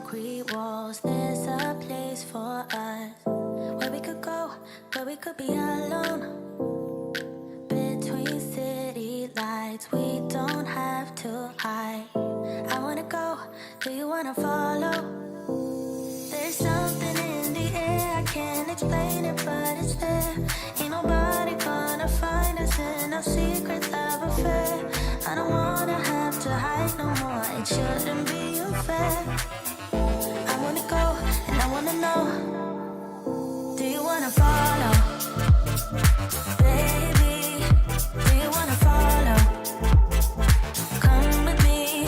concrete walls. There's a place for us where we could go, where we could be alone. Between city lights, we don't have to hide. I wanna go, do you wanna follow? There's something in the air, I can't explain it, but it's there. Ain't nobody gonna find us in our secret love affair. I don't wanna have to hide no more, it shouldn't be unfair. I wanna go and I wanna know, do you wanna follow? Baby, do you wanna follow? Come with me,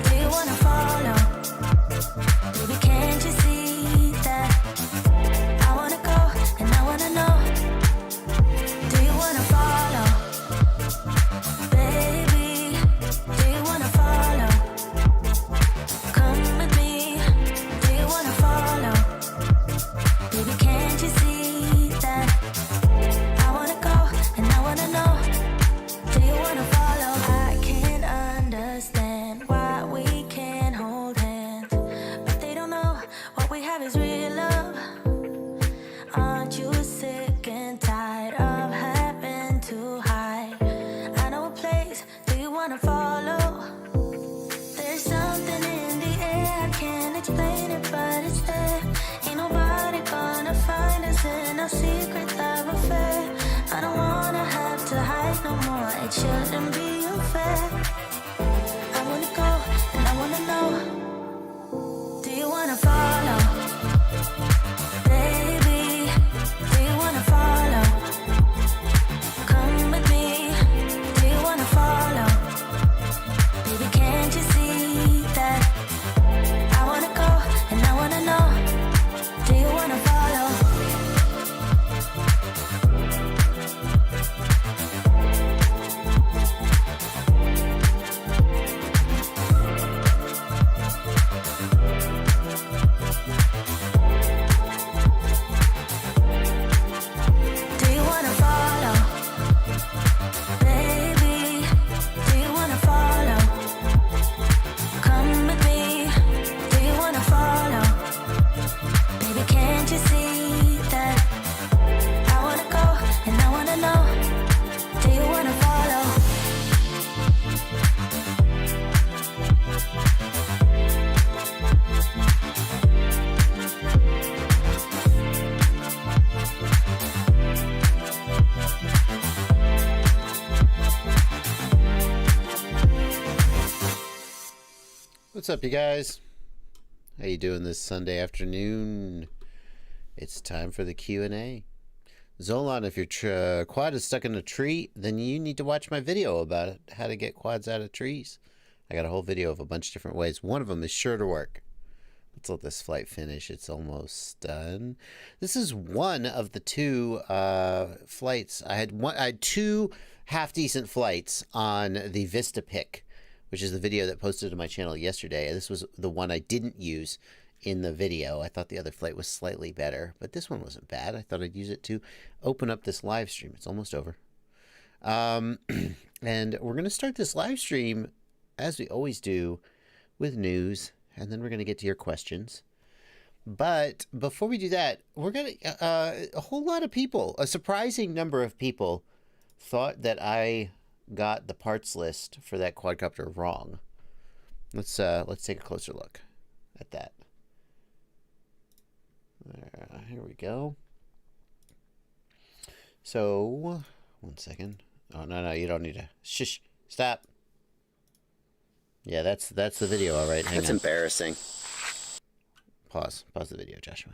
do you wanna follow? Baby, can't you see that? I wanna go and I wanna know, do you wanna follow? Baby, do you wanna follow? Come with me, do you wanna follow? Baby, can't you see that? I wanna go and I wanna know, do you wanna follow? I can't understand why we can't hold hands, but they don't know what we have is real love. Aren't you sick and tired of having to hide? I know a place, do you wanna follow? There's something in the air, I can't explain it, but it's there. Ain't nobody gonna find us in our secret love affair. I don't wanna have to hide no more, it shouldn't be unfair. I wanna go and I wanna know, do you wanna follow? Baby, do you wanna follow? Come with me, do you wanna follow? Baby, can't you see that? I wanna go and I wanna know, do you wanna follow? Do you wanna follow? Baby, do you wanna follow? Come with me, do you wanna follow? Baby, can't you see that? I wanna go and I wanna know, do you wanna follow? What's up, you guys? How you doing this Sunday afternoon? It's time for the Q&A. Zolan, if your quad is stuck in a tree, then you need to watch my video about it, how to get quads out of trees. I got a whole video of a bunch of different ways. One of them is sure to work. Let's let this flight finish. It's almost done. This is one of the two flights. I had two half-decent flights on the Vista pick, which is the video that posted to my channel yesterday. This was the one I didn't use in the video. I thought the other flight was slightly better, but this one wasn't bad. I thought I'd use it to open up this live stream. It's almost over. And we're going to start this live stream, as we always do, with news, and then we're going to get to your questions. But before we do that, we're going to, a whole lot of people, a surprising number of people, thought that I got the parts list for that quadcopter wrong. Let's take a closer look at that. Here we go. So, one second. Oh, no, you don't need to. Shush. Stop. Yeah, that's the video, all right. Hang That's on. embarrassing. Pause the video, Joshua.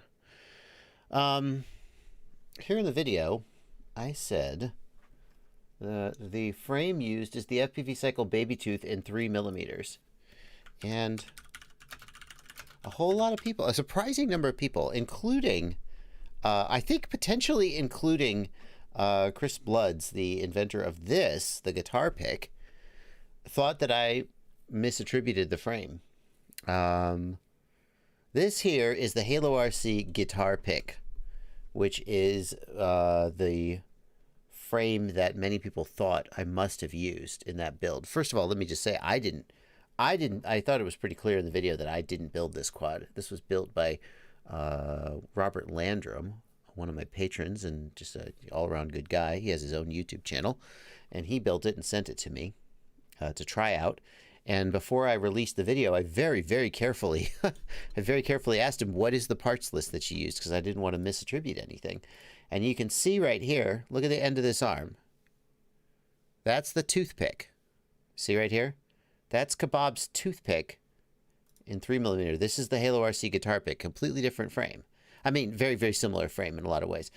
Here in the video, I said the frame used is the FPV Cycle Baby Tooth in 3mm. And a whole lot of people, a surprising number of people, including, I think potentially including Chris Bloods, the inventor of this, the guitar pick, thought that I misattributed the frame. This here is the Halo RC guitar pick, which is the frame that many people thought I must have used in that build. First of all, let me just say I didn't I thought it was pretty clear in the video that I didn't build this quad. This was built by Robert Landrum, one of my patrons, and just an all-around good guy. He has his own YouTube channel, and he built it and sent it to me to try out. And before I released the video, I very, very carefully, asked him, what is the parts list that you used? Because I didn't want to misattribute anything. And you can see right here, look at the end of this arm. That's the toothpick. See right here? That's Kebab's toothpick in 3mm. This is the Halo RC guitar pick, completely different frame. I mean, very, very similar frame in a lot of ways.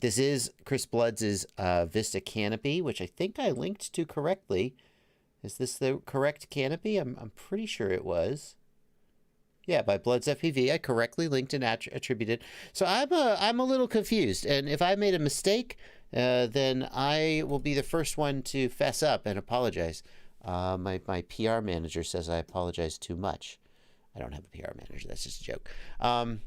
This is Chris Bloods' Vista canopy, which I think I linked to correctly. Is this the correct canopy? I'm pretty sure it was. Yeah, by Bloods FPV. I correctly linked and attributed. So I'm a little confused. And if I made a mistake, then I will be the first one to fess up and apologize. My PR manager says I apologize too much. I don't have a PR manager. That's just a joke. And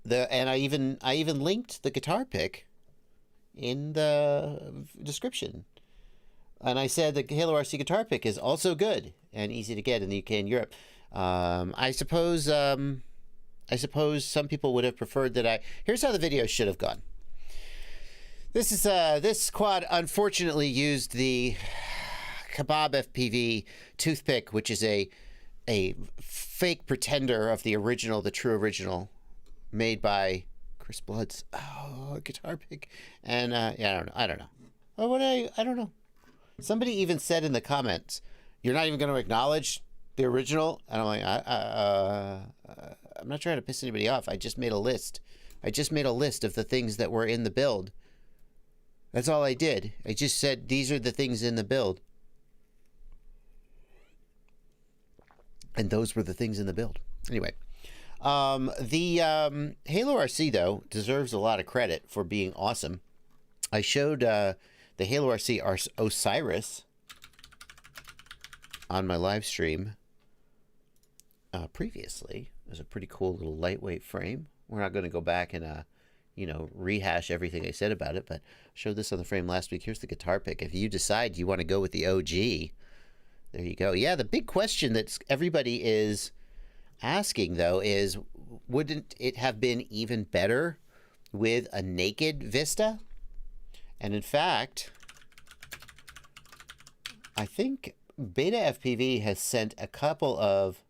I even linked the guitar pick in the description. And I said the Halo RC guitar pick is also good and easy to get in the UK and Europe. I suppose some people would have preferred that here's how the video should have gone. This quad unfortunately used the Kebab FPV toothpick, which is a fake pretender of the original, the true original, made by Chris Bloods. Oh, guitar pick. And yeah, I don't know. Oh, I don't know. Somebody even said in the comments, "You're not even going to acknowledge the original?" And I'm like, I'm not trying to piss anybody off. I just made a list. I just made a list of the things that were in the build. That's all I did. I just said these are the things in the build. And those were the things in the build. Anyway, the Halo RC, though, deserves a lot of credit for being awesome. I showed the Halo RC Osiris on my live stream previously. It was a pretty cool little lightweight frame. We're not going to go back and rehash everything I said about it, but I showed this on the frame last week. Here's the guitar pick. If you decide you want to go with the OG, there you go. Yeah, the big question that everybody is asking, though, is wouldn't it have been even better with a naked Vista? And in fact, I think Beta FPV has sent a couple of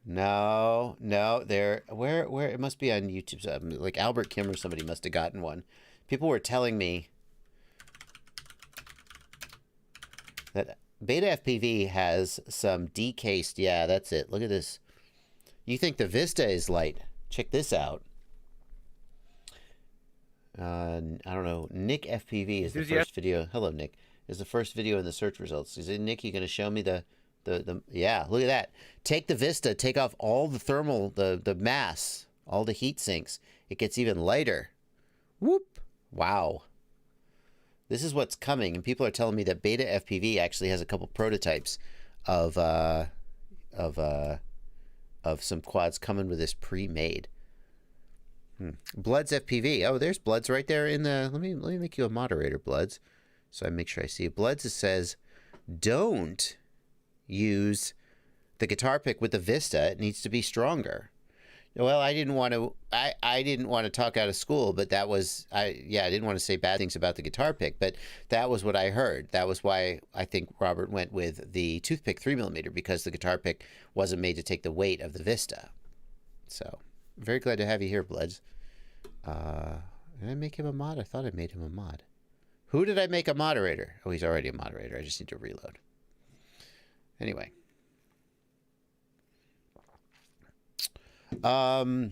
where it must be on YouTube. So, like Albert Kim or somebody must have gotten one. People were telling me that Beta FPV has some decased. Yeah, that's it. Look at this. You think the Vista is light? Check this out. I don't know. Nick FPV is the first video. Hello, Nick. Is the first video in the search results. Is it Nick? You going to show me the yeah? Look at that. Take the Vista. Take off all the thermal, the mass, all the heat sinks. It gets even lighter. Whoop! Wow. This is what's coming, and people are telling me that Beta FPV actually has a couple prototypes of some quads coming with this pre-made. Bloods FPV. Oh, there's Bloods right there in the. Let me make you a moderator, Bloods, so I make sure I see it. Bloods. It says, don't use the guitar pick with the Vista. It needs to be stronger. Well, I didn't want to. I didn't want to talk out of school, but that was I didn't want to say bad things about the guitar pick, but that was what I heard. That was why I think Robert went with the toothpick 3mm, because the guitar pick wasn't made to take the weight of the Vista. So, very glad to have you here, Bloods. Did I make him a mod? I thought I made him a mod. Who did I make a moderator? Oh, he's already a moderator. I just need to reload. Anyway. The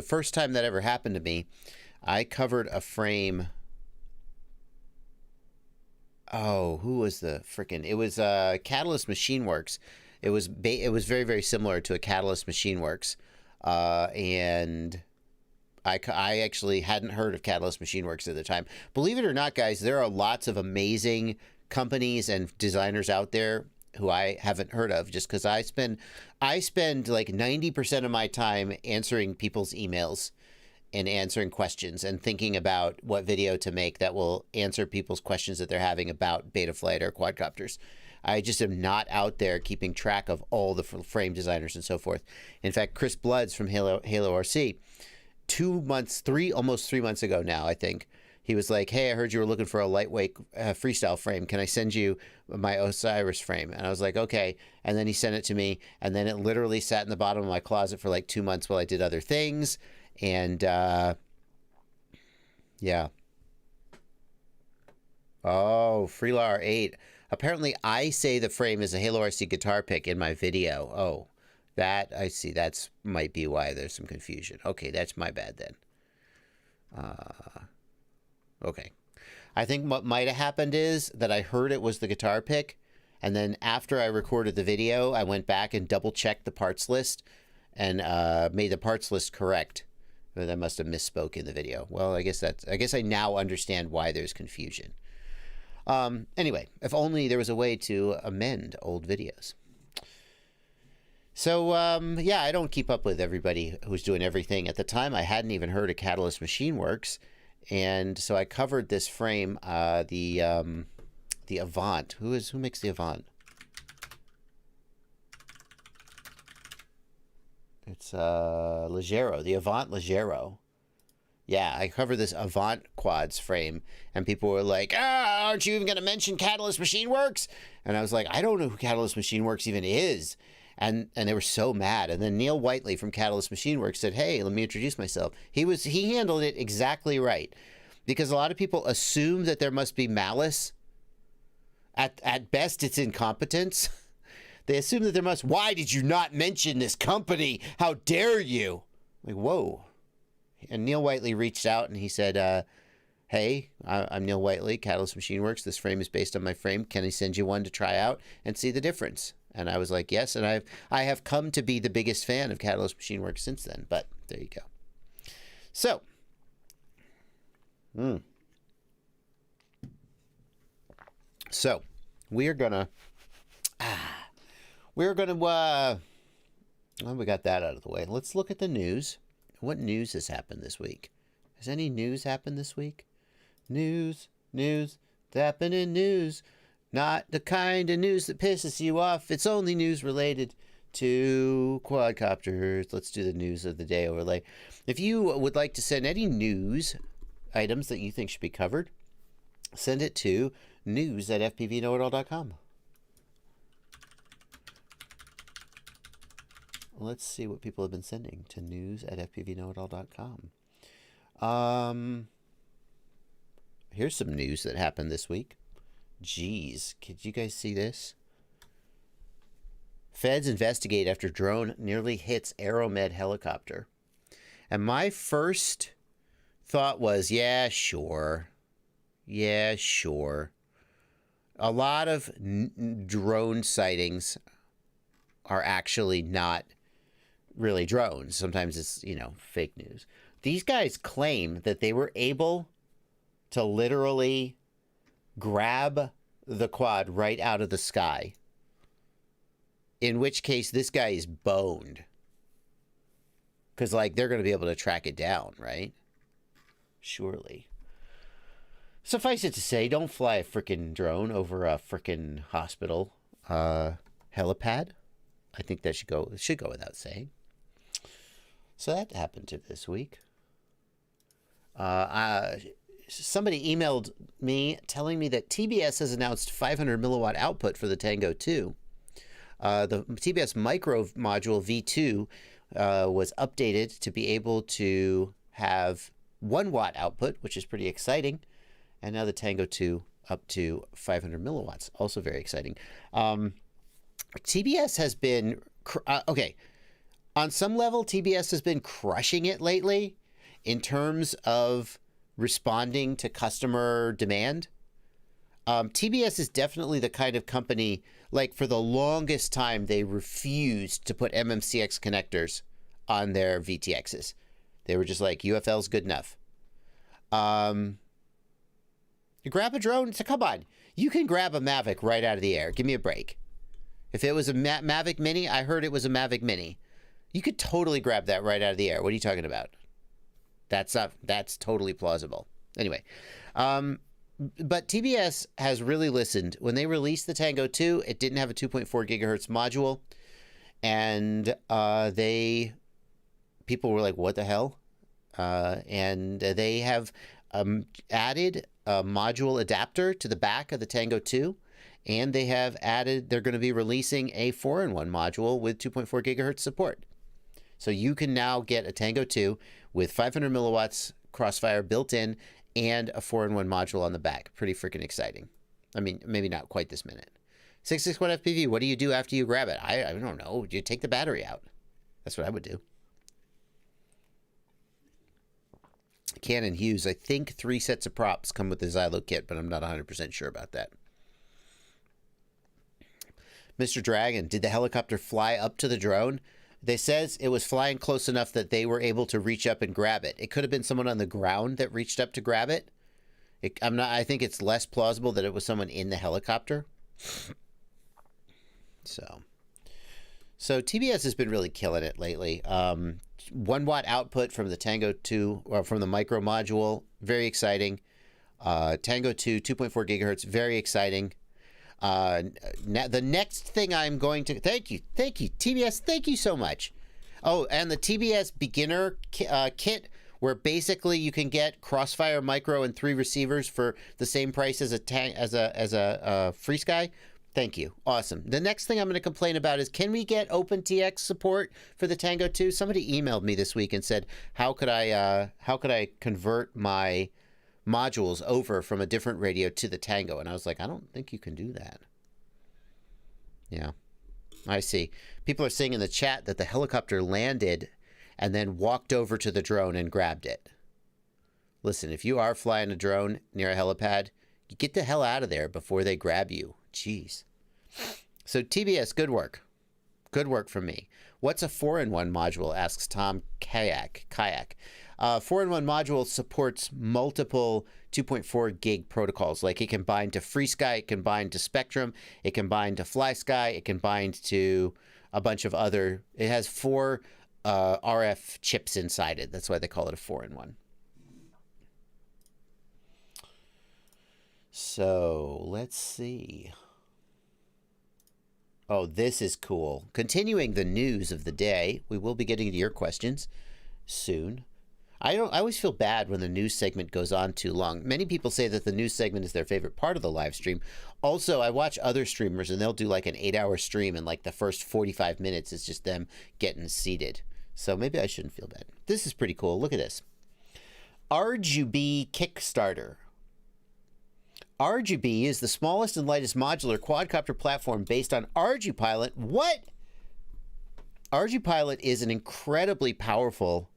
first time that ever happened to me, I covered a frame. Oh, who was the frickin'? It was Catalyst Machine Works. It was very, very similar to a Catalyst Machine Works, and I actually hadn't heard of Catalyst Machine Works at the time. Believe it or not, guys, there are lots of amazing companies and designers out there who I haven't heard of, just because I spend like 90% of my time answering people's emails and answering questions and thinking about what video to make that will answer people's questions that they're having about Betaflight or quadcopters. I just am not out there keeping track of all the frame designers and so forth. In fact, Chris Bloods from Halo RC, almost 3 months ago now, I think, he was like, hey, I heard you were looking for a lightweight freestyle frame. Can I send you my Osiris frame? And I was like, okay. And then he sent it to me. And then it literally sat in the bottom of my closet for like 2 months while I did other things. And yeah. Oh, Freelar 8. Apparently, I say the frame is a Halo RC guitar pick in my video. Oh, that, I see. That's might be why there's some confusion. Okay, that's my bad then. Okay. I think what might have happened is that I heard it was the guitar pick, and then after I recorded the video, I went back and double-checked the parts list and made the parts list correct. But I must have misspoke in the video. Well, I guess I now understand why there's confusion. Anyway, if only there was a way to amend old videos. So, yeah, I don't keep up with everybody who's doing everything. At the time, I hadn't even heard of Catalyst Machine Works. And so I covered this frame, the Avant. Who makes the Avant? It's Leggero, the Avant Leggero. Yeah, I covered this Avant Quads frame, and people were like, aren't you even going to mention Catalyst Machine Works? And I was like, I don't know who Catalyst Machine Works even is. And they were so mad. And then Neil Whiteley from Catalyst Machine Works said, hey, let me introduce myself. He handled it exactly right. Because a lot of people assume that there must be malice. At best, it's incompetence. They assume that there must, why did you not mention this company? How dare you? Like, whoa. And Neil Whiteley reached out and he said, hey, I'm Neil Whiteley, Catalyst Machine Works. This frame is based on my frame. Can I send you one to try out and see the difference? And I was like, yes. And I have come to be the biggest fan of Catalyst Machine Works since then. But there you go. So, we are gonna, well, we got that out of the way. Let's look at the news. What news has happened this week? Has any news happened this week? News, happening news. Not the kind of news that pisses you off. It's only news related to quadcopters. Let's do the news of the day overlay. If you would like to send any news items that you think should be covered, send it to news@fpvknowitall.com. Let's see what people have been sending to news@fpvknowitall.com. Here's some news that happened this week. Jeez, could you guys see this? Feds investigate after drone nearly hits Aeromed helicopter. And my first thought was, yeah, sure. Yeah, sure. A lot of drone sightings are actually not really drones. Sometimes it's, fake news. These guys claim that they were able to literally grab the quad right out of the sky. In which case, this guy is boned. Because, they're going to be able to track it down, right? Surely. Suffice it to say, don't fly a frickin' drone over a frickin' hospital helipad. I think that should go without saying. So that happened to this week. Somebody emailed me telling me that TBS has announced 500 milliwatt output for the Tango 2. The TBS Micro Module V2 was updated to be able to have 1 watt output, which is pretty exciting. And now the Tango 2 up to 500 milliwatts, also very exciting. TBS has been, okay, on some level, TBS has been crushing it lately in terms of responding to customer demand. TBS is definitely the kind of company, for the longest time, they refused to put MMCX connectors on their VTXs. They were just like, UFL's good enough. You grab a drone, come on. You can grab a Mavic right out of the air. Give me a break. If it was a Mavic Mini, I heard it was a Mavic Mini. You could totally grab that right out of the air. What are you talking about? That's totally plausible. Anyway, But TBS has really listened. When they released the Tango 2, it didn't have a 2.4 gigahertz module, and people were like, "What the hell?" And they have added a module adapter to the back of the Tango 2, and they're going to be releasing a 4-in-1 module with 2.4 gigahertz support. So you can now get a Tango 2 with 500 milliwatts crossfire built in and a 4-in-1 module on the back. Pretty freaking exciting. I mean, maybe not quite this minute. 661 FPV, what do you do after you grab it? I don't know. You take the battery out. That's what I would do. Canon Hughes, I think 3 sets of props come with the Xylo kit, but I'm not 100% sure about that. Mr. Dragon, did the helicopter fly up to the drone? They says it was flying close enough that they were able to reach up and grab it. It could have been someone on the ground that reached up to grab it. I think it's less plausible that it was someone in the helicopter. So TBS has been really killing it lately. 1 watt output from the Tango 2, or from the micro module, very exciting. Tango 2, 2.4 gigahertz, very exciting. The next thing I'm going to... Thank you, TBS, thank you so much. Oh, and the TBS beginner kit, where basically you can get Crossfire Micro and 3 receivers for the same price as a FreeSky. Thank you. Awesome. The next thing I'm going to complain about is, can we get OpenTX support for the Tango 2? Somebody emailed me this week and said, how could I convert my modules over from a different radio to the Tango? And I was like, I don't think you can do that. Yeah, I see. People are saying in the chat that the helicopter landed and then walked over to the drone and grabbed it. Listen, if you are flying a drone near a helipad, you get the hell out of there before they grab you. Jeez. So TBS, good work. Good work from me. What's a 4-in-1 module, asks Tom Kayak. 4-in-1 module supports multiple 2.4 gig protocols. Like, it can bind to FreeSky, it can bind to Spectrum, it can bind to FlySky, it can bind to a bunch of other... It has 4 RF chips inside it. That's why they call it a 4-in-1. So, let's see. Oh, this is cool. Continuing the news of the day, we will be getting to your questions soon. I always feel bad when the news segment goes on too long. Many people say that the news segment is their favorite part of the live stream. Also, I watch other streamers and they'll do like an 8-hour stream, and like the first 45 minutes is just them getting seated. So maybe I shouldn't feel bad. This is pretty cool. Look at this. RGB Kickstarter. RGB is the smallest and lightest modular quadcopter platform based on RGPilot. What? RGPilot is an incredibly powerful...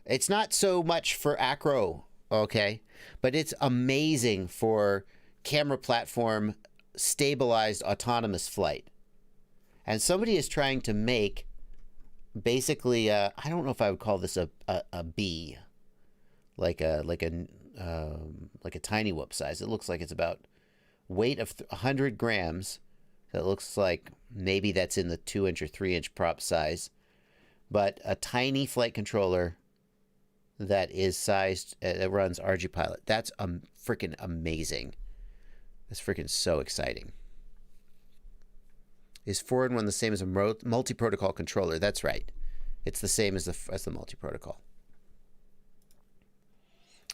It's not so much for acro, okay? But it's amazing for camera platform stabilized autonomous flight. And somebody is trying to make basically, I don't know if I would call this a bee, like a tiny whoop size. It looks like it's about weight of 100 grams. That looks like maybe that's in the 2-inch or 3-inch prop size. But a tiny flight controller that is sized, that runs RGPilot. That's freaking amazing. That's freaking so exciting. Is 4-in-1 the same as a multi-protocol controller? That's right. It's the same as the multi-protocol.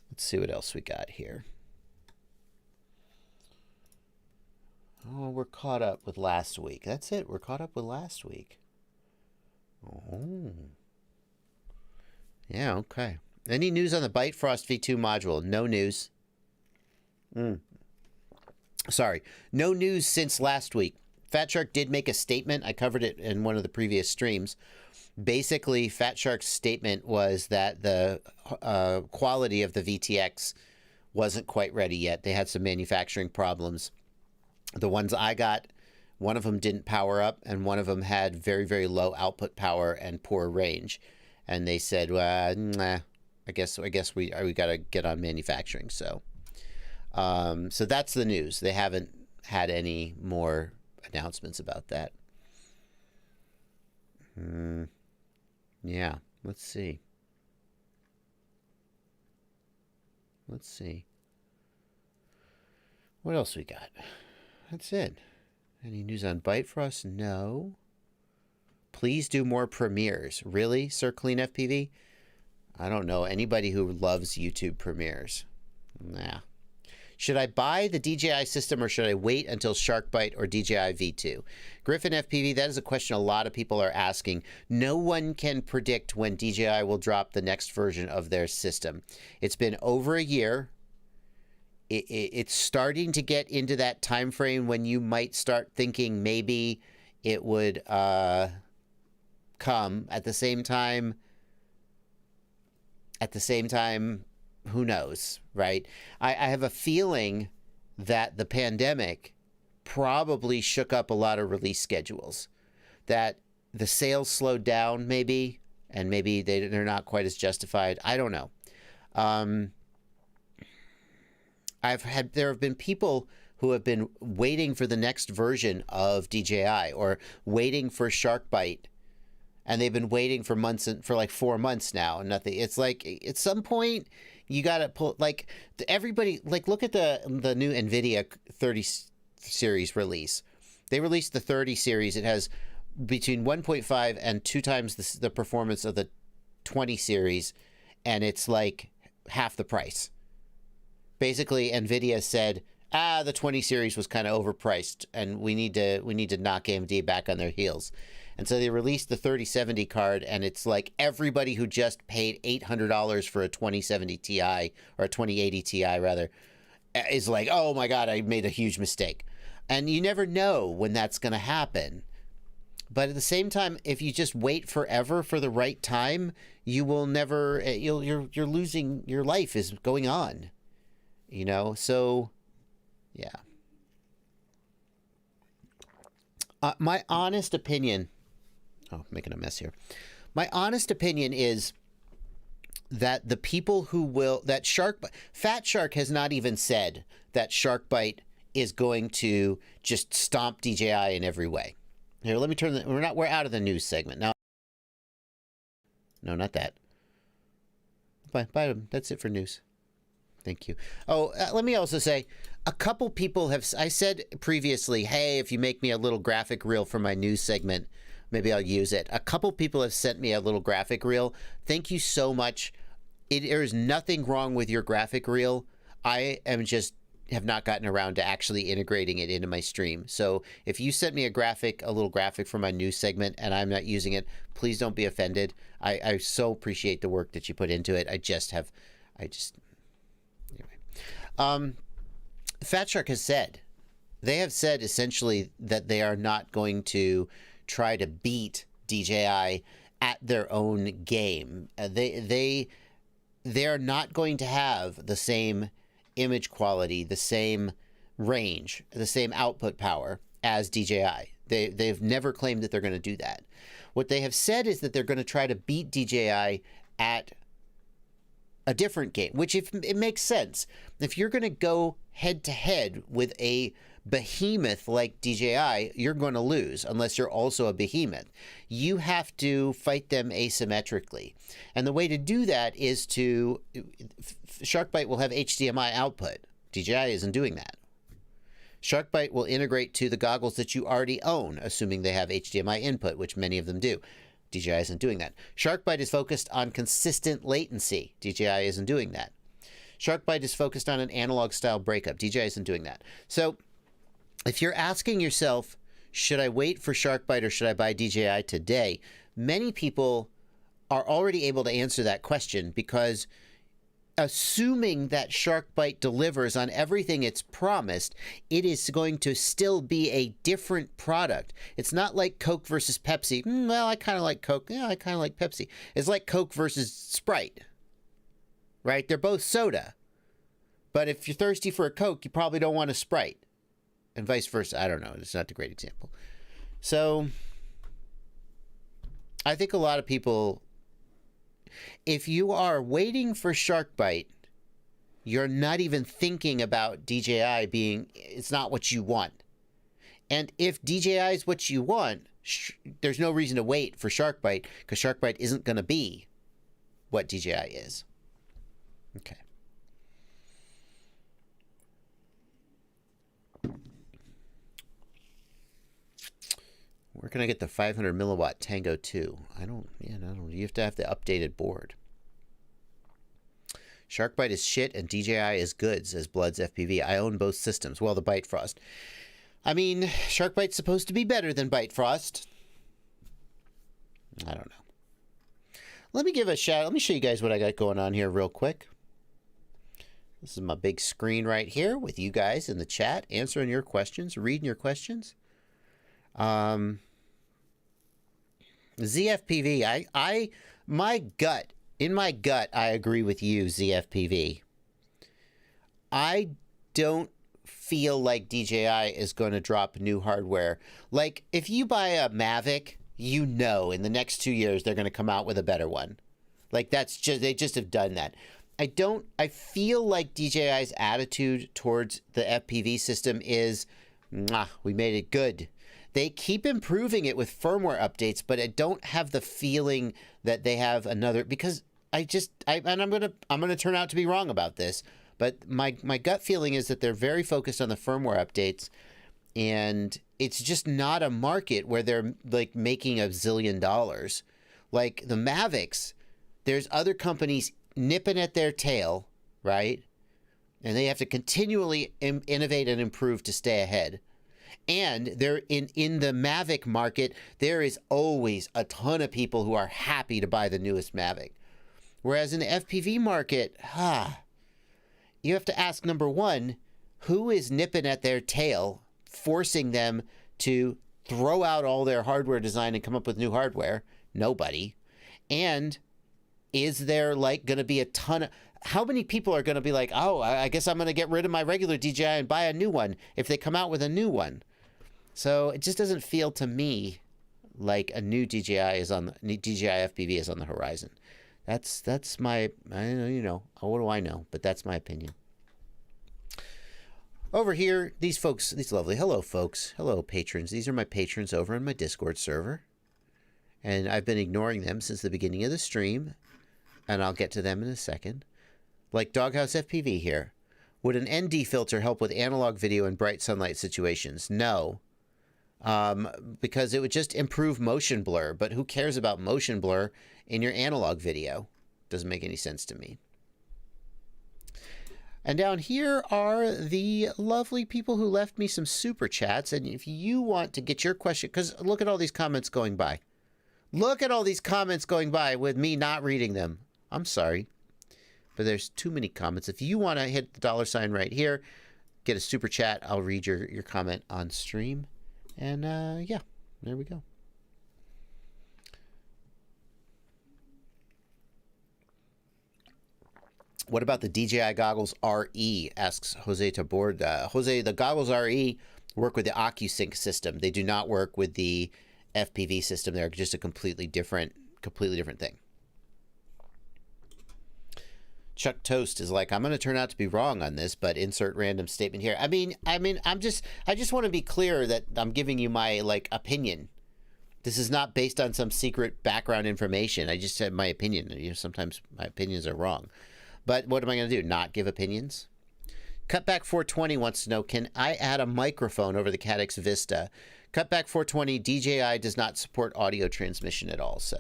Let's see what else we got here. Oh, we're caught up with last week. That's it. We're caught up with last week. Oh. Yeah, okay. Any news on the Bitefrost V2 module? No news. Sorry. No news since last week. Fat Shark did make a statement. I covered it in one of the previous streams. Basically, Fat Shark's statement was that the quality of the VTX wasn't quite ready yet. They had some manufacturing problems. The ones I got, one of them didn't power up, and one of them had very, very low output power and poor range. And they said, nah, I guess we got to get on manufacturing. So that's the news. They haven't had any more announcements about that. Yeah, let's see. What else we got? That's it. Any news on Byte for us? No. Please do more premieres. Really, Sir Clean FPV? I don't know anybody who loves YouTube premieres. Nah. Should I buy the DJI system or should I wait until SharkBite or DJI V2? Griffin FPV, that is a question a lot of people are asking. No one can predict when DJI will drop the next version of their system. It's been over a year. It's starting to get into that time frame when you might start thinking maybe it would come at the same time. Who knows, right? I have a feeling that the pandemic probably shook up a lot of release schedules, that the sales slowed down maybe, and maybe they're not quite as justified. I don't know. There have been people who have been waiting for the next version of DJI or waiting for SharkBite, and they've been waiting for months, for like 4 months now, and nothing. It's like at some point you gotta pull, like, everybody, like, look at the new NVIDIA 30 series release. They released the 30 series. It has between 1.5 and 2 times the performance of the 20 series, and it's like half the price. Basically, NVIDIA said, the 20 series was kind of overpriced, and we need to knock AMD back on their heels. And so they released the 3070 card, and it's like everybody who just paid $800 for a 2070 Ti, or a 2080 Ti rather, is like, oh my God, I made a huge mistake. And you never know when that's going to happen. But at the same time, if you just wait forever for the right time, you will never, you're losing, your life is going on, you know? So, yeah. My honest opinion, oh, making a mess here. My honest opinion is that the people who will, that Fat Shark has not even said that SharkBite is going to just stomp DJI in every way. Here, let me turn we're out of the news segment now. No, not that. Bye. That's it for news. Thank you. Oh, let me also say, a couple people have, I said previously, hey, if you make me a little graphic reel for my news segment, maybe I'll use it. A couple people have sent me a little graphic reel. Thank you so much. There is nothing wrong with your graphic reel. I am just have not gotten around to actually integrating it into my stream. So if you sent me a little graphic for my news segment and I'm not using it, please don't be offended. I so appreciate the work that you put into it. Anyway. Fat Shark has said, they have said essentially that they are not going to try to beat DJI at their own game. They are not going to have the same image quality, the same range, the same output power as DJI. They've never claimed that they're going to do that. What they have said is that they're going to try to beat DJI at a different game, which if it makes sense. If you're going to go head to head with a behemoth like DJI, you're going to lose unless you're also a behemoth. You have to fight them asymmetrically. And the way to do that is to, SharkBite will have HDMI output. DJI isn't doing that. SharkBite will integrate to the goggles that you already own, assuming they have HDMI input, which many of them do. DJI isn't doing that. SharkBite is focused on consistent latency. DJI isn't doing that. SharkBite is focused on an analog style breakup. DJI isn't doing that. So if you're asking yourself, should I wait for SharkBite or should I buy DJI today? Many people are already able to answer that question because assuming that SharkBite delivers on everything it's promised, it is going to still be a different product. It's not like Coke versus Pepsi. Well, I kind of like Coke. Yeah, I kind of like Pepsi. It's like Coke versus Sprite, right? They're both soda. But if you're thirsty for a Coke, you probably don't want a Sprite. And vice versa. I don't know. It's not a great example. So I think a lot of people, if you are waiting for SharkBite, you're not even thinking about DJI being, it's not what you want. And if DJI is what you want, there's no reason to wait for SharkBite because SharkBite isn't going to be what DJI is. Okay. Where can I get the 500 milliwatt Tango 2? I don't. You have to have the updated board. Sharkbite is shit and DJI is good, says Blood's FPV. I own both systems. Well, the Bitefrost. I mean, Sharkbite's supposed to be better than Bitefrost. I don't know. Let me give a shout. Let me show you guys what I got going on here real quick. This is my big screen right here with you guys in the chat, answering your questions, reading your questions. ZFPV, in my gut, I agree with you, ZFPV. I don't feel like DJI is going to drop new hardware. Like, if you buy a Mavic, you know in the next 2 years they're going to come out with a better one. Like, they just have done that. I feel like DJI's attitude towards the FPV system is, we made it good. They keep improving it with firmware updates, but I don't have the feeling that they have another, because I'm gonna turn out to be wrong about this, but my gut feeling is that they're very focused on the firmware updates, and it's just not a market where they're like making $1 zillion. Like the Mavics, there's other companies nipping at their tail, right? And they have to continually innovate and improve to stay ahead. And they're in the Mavic market, there is always a ton of people who are happy to buy the newest Mavic. Whereas in the FPV market, you have to ask, number one, who is nipping at their tail, forcing them to throw out all their hardware design and come up with new hardware? Nobody. And is there like going to be a ton of... How many people are going to be like, oh, I guess I'm going to get rid of my regular DJI and buy a new one if they come out with a new one? So it just doesn't feel to me like a new DJI FPV is on the horizon. That's my, what do I know? But that's my opinion. Over here, these folks, these lovely, hello folks, hello patrons. These are my patrons over on my Discord server. And I've been ignoring them since the beginning of the stream. And I'll get to them in a second. Like Doghouse FPV here. Would an ND filter help with analog video in bright sunlight situations? No. Because it would just improve motion blur. But who cares about motion blur in your analog video? Doesn't make any sense to me. And down here are the lovely people who left me some super chats. And if you want to get your question, because look at all these comments going by. Look at all these comments going by with me not reading them. I'm sorry, but there's too many comments. If you want to hit the $sign right here, get a super chat, I'll read your comment on stream. And yeah, there we go. What about the DJI goggles RE? Asks Jose Taborda. Jose, the goggles RE work with the OcuSync system. They do not work with the FPV system. They're just a completely different thing. Chuck Toast is like, I'm going to turn out to be wrong on this, but insert random statement here. I just want to be clear that I'm giving you my opinion. This is not based on some secret background information. I just said my opinion. Sometimes my opinions are wrong. But what am I going to do? Not give opinions? Cutback 420 wants to know, can I add a microphone over the Caddx Vista? Cutback 420, DJI does not support audio transmission at all, so.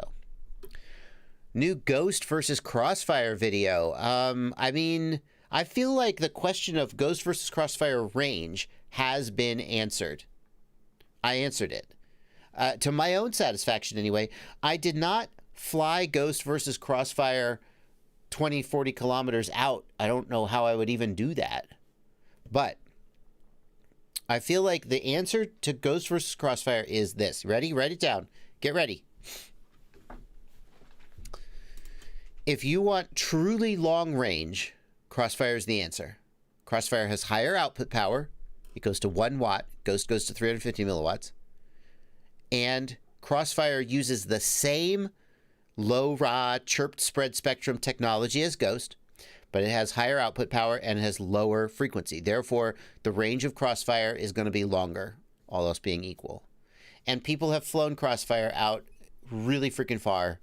New Ghost versus Crossfire video. I feel like the question of Ghost versus Crossfire range has been answered. I answered it. To my own satisfaction anyway. I did not fly Ghost versus Crossfire 20, 40 kilometers out. I don't know how I would even do that. But I feel like the answer to Ghost versus Crossfire is this. Ready? Write it down. Get ready. If you want truly long range, Crossfire is the answer. Crossfire has higher output power. It goes to 1 watt. Ghost goes to 350 milliwatts. And Crossfire uses the same low raw chirped spread spectrum technology as Ghost, but it has higher output power and has lower frequency. Therefore, the range of Crossfire is going to be longer, all else being equal. And people have flown Crossfire out really freaking far,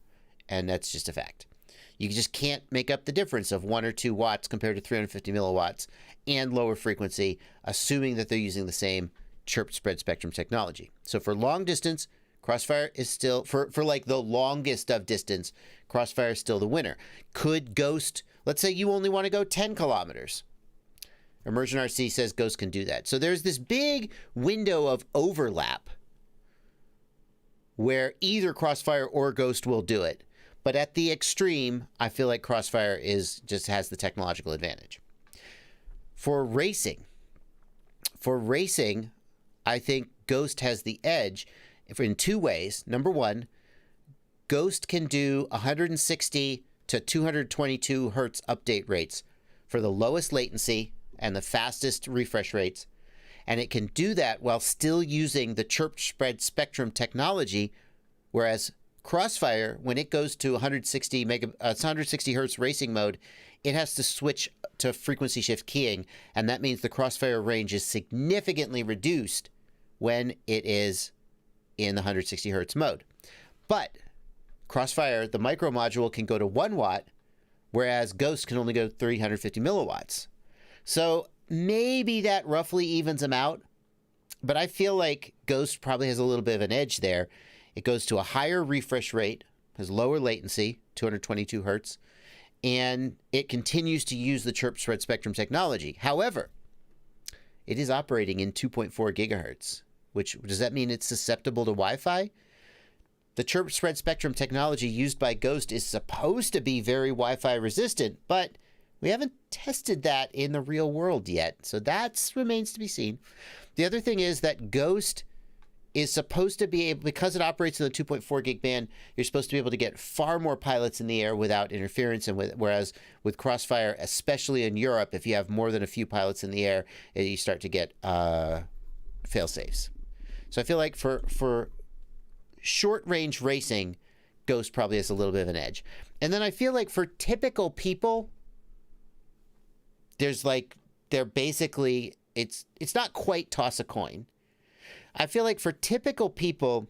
and that's just a fact. You just can't make up the difference of 1 or 2 watts compared to 350 milliwatts and lower frequency, assuming that they're using the same chirped spread spectrum technology. So for long distance, Crossfire is still, for like the longest of distance, Crossfire is still the winner. Could Ghost, let's say you only want to go 10 kilometers. Immersion RC says Ghost can do that. So there's this big window of overlap where either Crossfire or Ghost will do it. But at the extreme, I feel like Crossfire just has the technological advantage. For racing, I think Ghost has the edge in two ways. Number one, Ghost can do 160 to 222 hertz update rates for the lowest latency and the fastest refresh rates. And it can do that while still using the chirp spread spectrum technology, whereas Crossfire, when it goes to 160 hertz racing mode, it has to switch to frequency shift keying, and that means the Crossfire range is significantly reduced when it is in the 160 hertz mode. But Crossfire, the micro module, can go to 1 watt, whereas Ghost can only go 350 milliwatts. So maybe that roughly evens them out, but I feel like Ghost probably has a little bit of an edge there. It goes to a higher refresh rate, has lower latency, 222 hertz, and it continues to use the chirp spread spectrum technology. However, it is operating in 2.4 gigahertz, which does that mean it's susceptible to Wi-Fi? The chirp spread spectrum technology used by Ghost is supposed to be very Wi-Fi resistant, but we haven't tested that in the real world yet, so that remains to be seen. The other thing is that Ghost is supposed to be able, because it operates in the 2.4 gig band, you're supposed to be able to get far more pilots in the air without interference, and whereas with Crossfire, especially in Europe, if you have more than a few pilots in the air, you start to get fail-safes. So I feel like for short-range racing, Ghost probably has a little bit of an edge. And then I feel like for typical people, they're basically, it's not quite toss a coin. I feel like for typical people,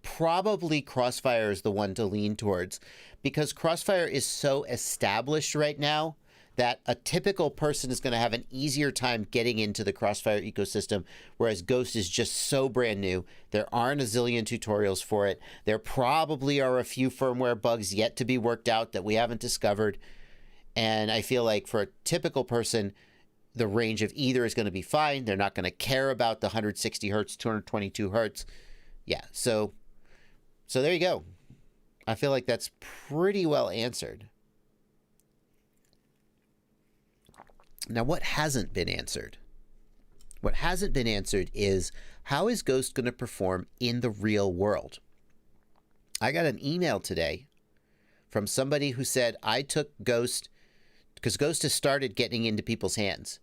probably Crossfire is the one to lean towards, because Crossfire is so established right now that a typical person is going to have an easier time getting into the Crossfire ecosystem, whereas Ghost is just so brand new. There aren't a zillion tutorials for it. There probably are a few firmware bugs yet to be worked out that we haven't discovered. And I feel like for a typical person, the range of either is going to be fine. They're not going to care about the 160 hertz, 222 hertz. Yeah, so there you go. I feel like that's pretty well answered. Now, what hasn't been answered? What hasn't been answered is, how is Ghost going to perform in the real world? I got an email today from somebody who said, I took Ghost, because Ghost has started getting into people's hands.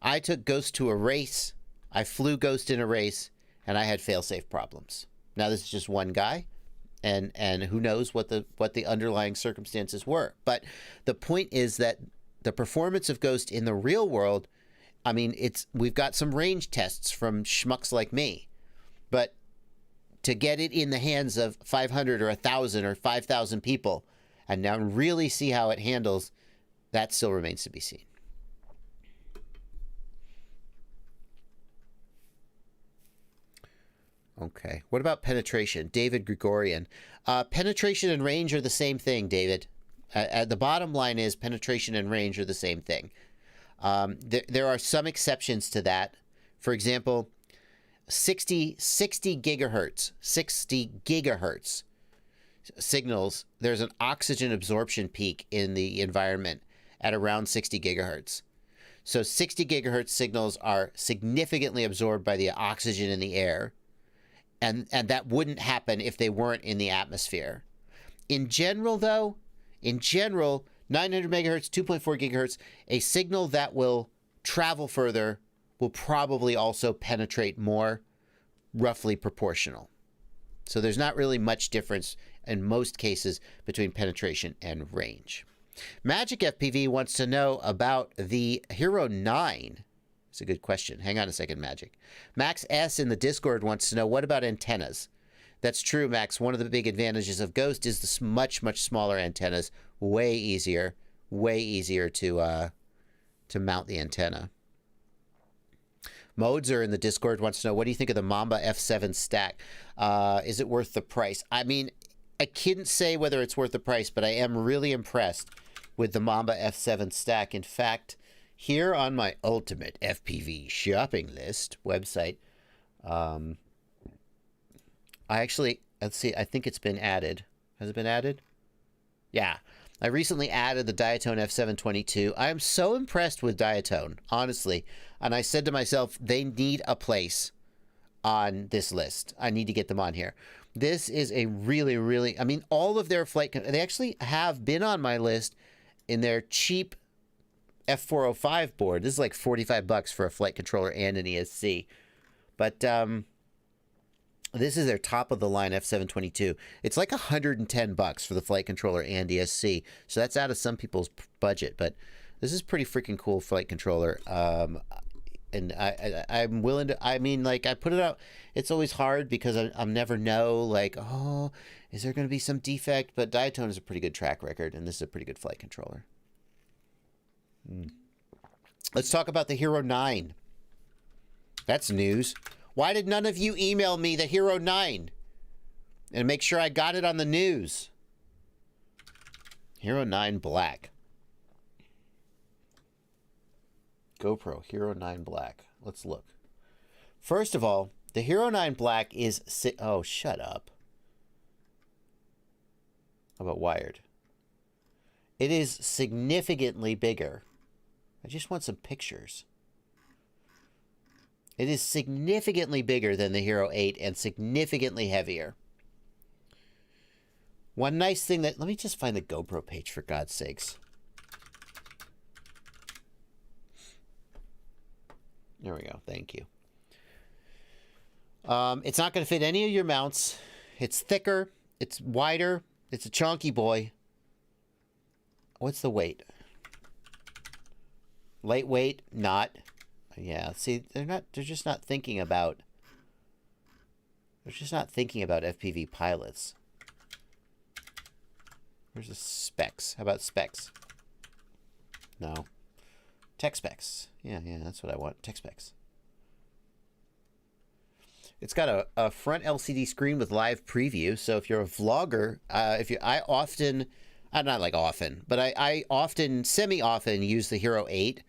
I took Ghost to a race, I flew Ghost in a race, and I had fail-safe problems. Now, this is just one guy, and who knows what the underlying circumstances were. But the point is that the performance of Ghost in the real world, I mean, we've got some range tests from schmucks like me, but to get it in the hands of 500 or 1,000 or 5,000 people and now really see how it handles, that still remains to be seen. Okay. What about penetration? David Gregorian. Penetration and range are the same thing, David. The bottom line is penetration and range are the same thing. There are some exceptions to that. For example, 60 gigahertz signals, there's an oxygen absorption peak in the environment at around 60 gigahertz. So 60 gigahertz signals are significantly absorbed by the oxygen in the air. And that wouldn't happen if they weren't in the atmosphere. In general, though, 900 megahertz, 2.4 gigahertz, a signal that will travel further will probably also penetrate more, roughly proportional. So there's not really much difference in most cases between penetration and range. Magic FPV wants to know about the Hero 9. It's a good question. Hang on a second, Magic. Max S in the Discord wants to know, what about antennas? That's true, Max. One of the big advantages of Ghost is the much smaller antennas. Way easier to mount the antenna. Modes are in the Discord, wants to know, what do you think of the Mamba F7 stack? Is it worth the price? I mean, I couldn't say whether it's worth the price, but I am really impressed with the Mamba F7 stack. In fact, here on my ultimate FPV shopping list website, I actually, let's see, I think it's been added. Has it been added? Yeah. I recently added the Diatone F722. I am so impressed with Diatone, honestly. And I said to myself, they need a place on this list. I need to get them on here. This is a really, really, I mean, all of their flight, they actually have been on my list in their cheap F405 board. This is like $45 for a flight controller and an ESC. But this is their top of the line F722. It's like $110 for the flight controller and ESC. So that's out of some people's budget, but this is pretty freaking cool flight controller. And I'm willing to, I mean, like, I put it out. It's always hard because I'm never know, like, oh, is there going to be some defect? But Diatone is a pretty good track record, and this is a pretty good flight controller. Let's talk about the Hero 9. That's news. Why did none of you email me the Hero 9? And make sure I got it on the news. Hero 9 Black. GoPro Hero 9 Black. Let's look. First of all, the Hero 9 Black is... Oh, shut up. How about wired? It is significantly bigger. I just want some pictures. It is significantly bigger than the Hero 8 and significantly heavier. One nice thing that... Let me just find the GoPro page, for God's sakes. There we go. Thank you. It's not going to fit any of your mounts. It's thicker. It's wider. It's a chunky boy. What's the weight? Lightweight? Not. Yeah. See, they're just not thinking about... They're just not thinking about FPV pilots. Where's the specs? How about specs? No. Tech specs. Yeah, that's what I want. Tech specs. It's got a front LCD screen with live preview. So if you're a vlogger, I often, not like often, but I often, semi-often use the Hero 8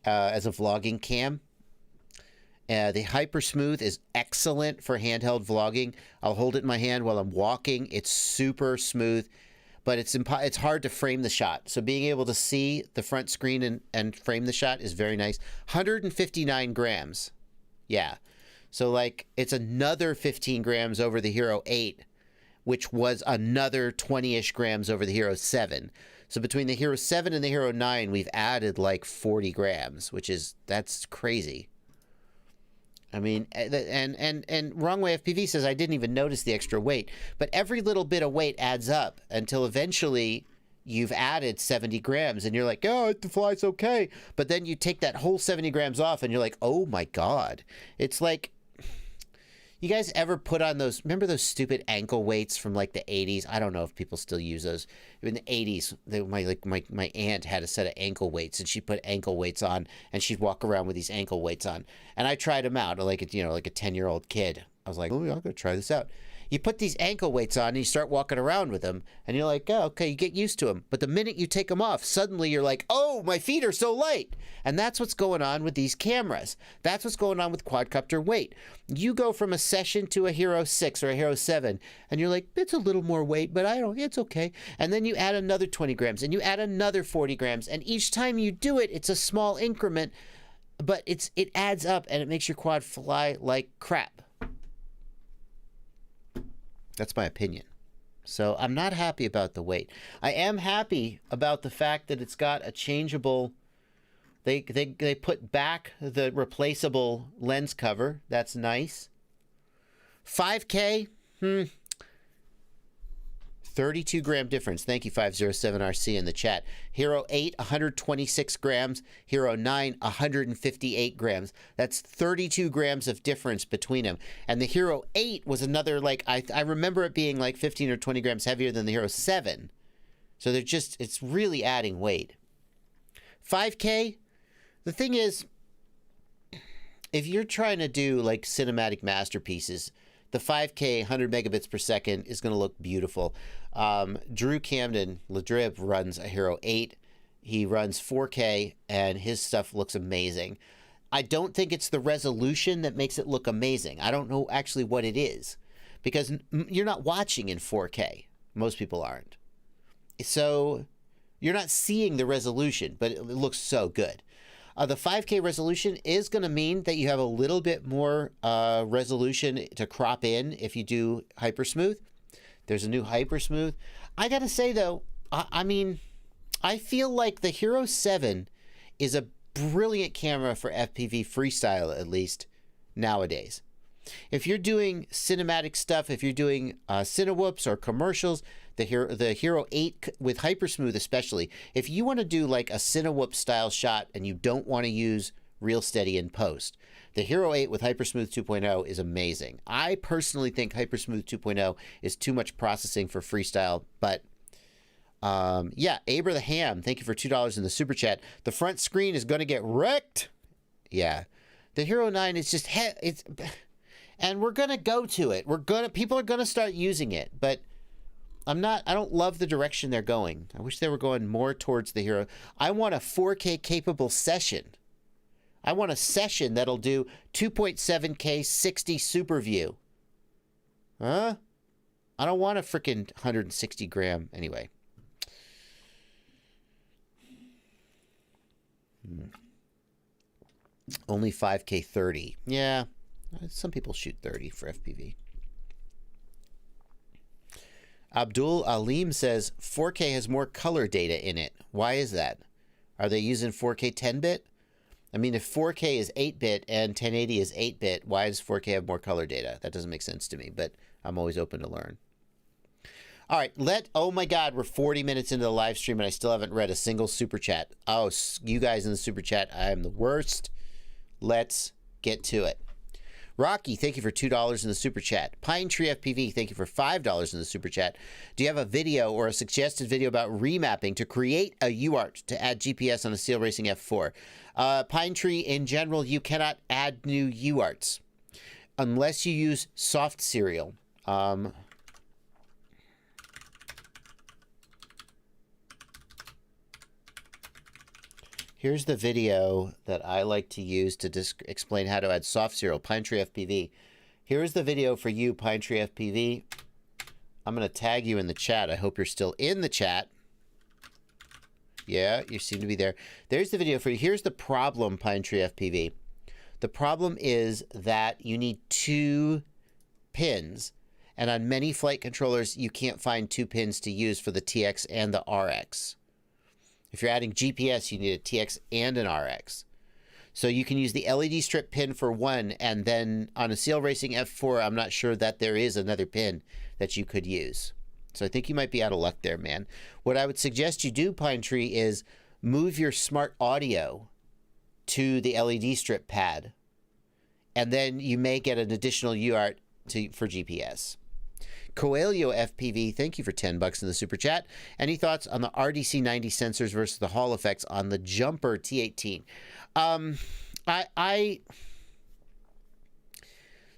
as a vlogging cam. The Hyper Smooth is excellent for handheld vlogging. I'll hold it in my hand while I'm walking. It's super smooth. But it's hard to frame the shot. So being able to see the front screen and frame the shot is very nice. 159 grams. Yeah. So, like, it's another 15 grams over the Hero 8, which was another 20-ish grams over the Hero 7. So between the Hero 7 and the Hero 9, we've added, like, 40 grams, that's crazy. I mean, and Wrong Way FPV says, I didn't even notice the extra weight. But every little bit of weight adds up until eventually you've added 70 grams. And you're like, oh, the fly's okay. But then you take that whole 70 grams off and you're like, oh, my God. It's like, you guys ever put on those, remember those stupid ankle weights from like the 80s? I don't know if people still use those. In the 80s, my aunt had a set of ankle weights, and she'd put ankle weights on, and she'd walk around with these ankle weights on. And I tried them out, like a 10-year-old kid. I was like, oh, I'm gonna try this out. You put these ankle weights on and you start walking around with them, and you're like, oh, okay, you get used to them. But the minute you take them off, suddenly you're like, oh, my feet are so light. And that's what's going on with these cameras. That's what's going on with quadcopter weight. You go from a Session to a Hero 6 or a Hero 7, and you're like, it's a little more weight, but it's okay. And then you add another 20 grams, and you add another 40 grams, and each time you do it, it's a small increment, but it adds up, and it makes your quad fly like crap. That's my opinion. So I'm not happy about the weight. I am happy about the fact that it's got a changeable... They put back the replaceable lens cover. That's nice. 5K? 32 gram difference. Thank you, 507RC in the chat. Hero 8, 126 grams. Hero 9, 158 grams. That's 32 grams of difference between them. And the Hero 8 was another, like, I remember it being like 15 or 20 grams heavier than the Hero 7. So it's really adding weight. 5K, the thing is, if you're trying to do like cinematic masterpieces, the 5K 100 megabits per second is going to look beautiful. Drew Camden Ladrib runs a Hero 8. He runs 4K and his stuff looks amazing. I don't think it's the resolution that makes it look amazing. I don't know actually what it is, because you're not watching in 4K. Most people aren't. So you're not seeing the resolution, but it looks so good. The 5K resolution is going to mean that you have a little bit more resolution to crop in if you do hyper smooth. There's a new hyper smooth. I got to say though, I mean, I feel like the Hero 7 is a brilliant camera for FPV freestyle, at least nowadays. If you're doing cinematic stuff, if you're doing Cinewhoops or commercials, the Hero 8 with Hypersmooth especially, if you want to do like a Cinewhoop style shot and you don't want to use Real Steady in post, the Hero 8 with Hypersmooth 2.0 is amazing. I personally think Hypersmooth 2.0 is too much processing for freestyle, but yeah, Aber the Ham, thank you for $2 in the super chat. The front screen is going to get wrecked. Yeah, the Hero 9 is just and we're going to go to it. People are going to start using it, but I don't love the direction they're going. I wish they were going more towards the Hero. I want a 4K capable session. I want a session that'll do 2.7K 60 super view. Huh? I don't want a freaking 160 gram anyway. Only 5K 30. Yeah. Some people shoot 30 for FPV. Abdul Alim says 4K has more color data in it. Why is that? Are they using 4K 10-bit? I mean, if 4K is 8-bit and 1080 is 8-bit, why does 4K have more color data? That doesn't make sense to me, but I'm always open to learn. All right, oh my God, we're 40 minutes into the live stream and I still haven't read a single super chat. Oh, you guys in the super chat, I am the worst. Let's get to it. Rocky, thank you for $2 in the super chat. Pine Tree FPV, thank you for $5 in the super chat. Do you have a video or a suggested video about remapping to create a UART to add GPS on a Steel Racing F4? Pine Tree, in general, you cannot add new UARTs unless you use soft serial. Here's the video that I like to use to explain how to add soft serial, Pine Tree FPV. Here's the video for you, Pine Tree FPV. I'm going to tag you in the chat. I hope you're still in the chat. Yeah, you seem to be there. There's the video for you. Here's the problem, Pine Tree FPV. The problem is that you need 2 pins. And on many flight controllers, you can't find 2 pins to use for the TX and the RX. If you're adding GPS, you need a TX and an RX. So you can use the LED strip pin for one, and then on a Seal Racing F4, I'm not sure that there is another pin that you could use. So I think you might be out of luck there, man. What I would suggest you do, Pine Tree, is move your smart audio to the LED strip pad, and then you may get an additional UART for GPS. Coelho FPV, thank you for $10 in the super chat. Any thoughts on the RDC 90 sensors versus the Hall effects on the Jumper T18?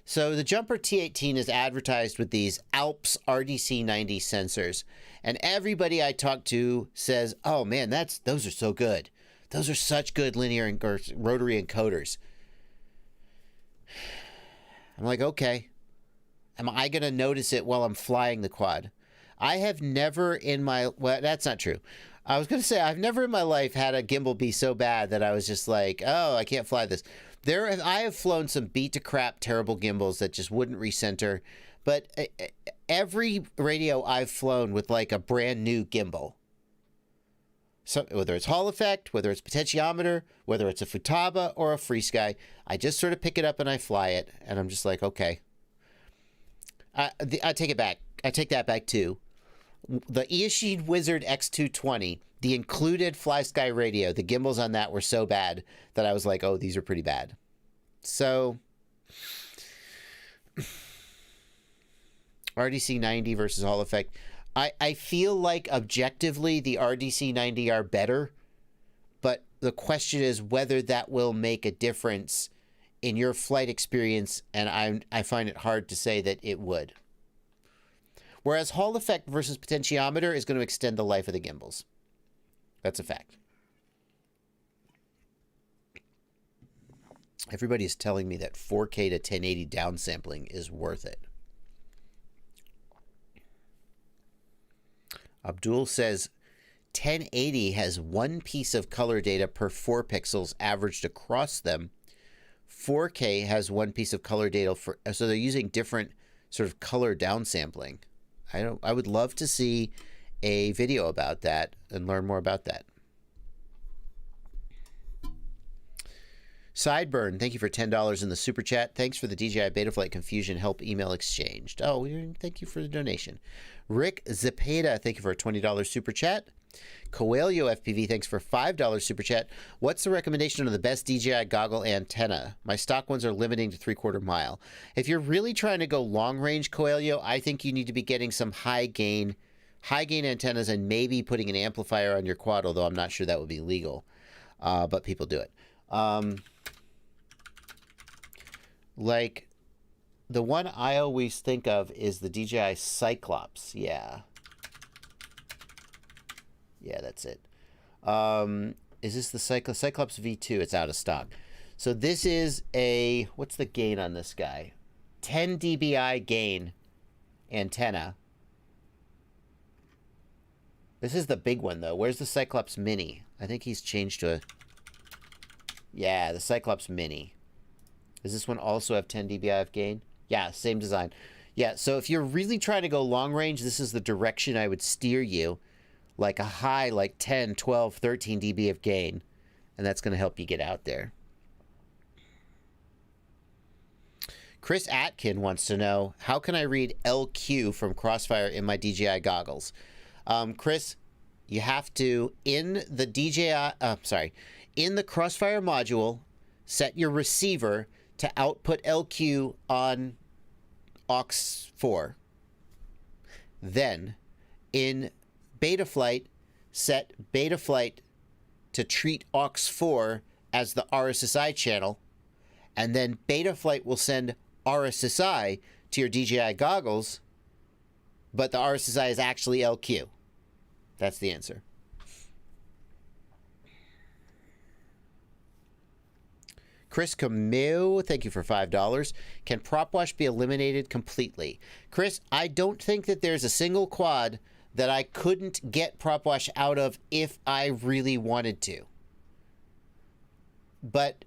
So the Jumper T18 is advertised with these Alps RDC 90 sensors, and everybody I talk to says, "Oh man, those are so good. Those are such good linear or rotary encoders." I'm like, okay. Am I going to notice it while I'm flying the quad? I have never in my... Well, that's not true. I was going to say, I've never in my life had a gimbal be so bad that I was just like, oh, I can't fly this. I have flown some beat to crap terrible gimbals that just wouldn't recenter. But every radio I've flown with like a brand new gimbal. So whether it's Hall effect, whether it's potentiometer, whether it's a Futaba or a FreeSky, I just sort of pick it up and I fly it. And I'm just like, okay. I take it back. I take that back too. The Eachine Wizard X220, the included FlySky radio, the gimbals on that were so bad that I was like, oh, these are pretty bad. So, RDC 90 versus Hall effect. I feel like objectively the RDC 90 are better, but the question is whether that will make a difference in your flight experience, and I find it hard to say that it would. Whereas Hall effect versus potentiometer is going to extend the life of the gimbals. That's a fact. Everybody's telling me that 4K to 1080 downsampling is worth it. Abdul says 1080 has one piece of color data per 4 pixels averaged across them. 4K has one piece of color data for, so they're using different sort of color downsampling. I would love to see a video about that and learn more about that. Sideburn, thank you for $10 in the super chat. Thanks for the DJI Betaflight Confusion help email exchanged. Oh, thank you for the donation. Rick Zepeda, thank you for a $20 super chat. Coelho FPV, thanks for $5 super chat. What's the recommendation of the best DJI goggle antenna? My stock ones are limiting to 3/4 mile. If you're really trying to go long range, Coelho, I think you need to be getting some high gain antennas and maybe putting an amplifier on your quad, although I'm not sure that would be legal. But people do it. Like, the one I always think of is the DJI Cyclops. Yeah. Yeah, that's it. Is this the Cyclops V2? It's out of stock. So this is a, what's the gain on this guy? 10 dBi gain antenna. This is the big one, though. Where's the Cyclops Mini? I think he's changed to a... Yeah, the Cyclops Mini. Does this one also have 10 dBi of gain? Yeah, same design. Yeah, so if you're really trying to go long range, this is the direction I would steer you. Like a high, like 10, 12, 13 dB of gain. And that's going to help you get out there. Chris Atkin wants to know, how can I read LQ from Crossfire in my DJI goggles? Chris, you have to, in the in the Crossfire module, set your receiver to output LQ on aux 4. Then, in Betaflight, set Betaflight to treat aux 4 as the RSSI channel, and then Betaflight will send RSSI to your DJI goggles, but the RSSI is actually LQ. That's the answer. Chris Camille, thank you for $5. Can prop wash be eliminated completely? Chris, I don't think that there's a single quad that I couldn't get prop wash out of if I really wanted to. But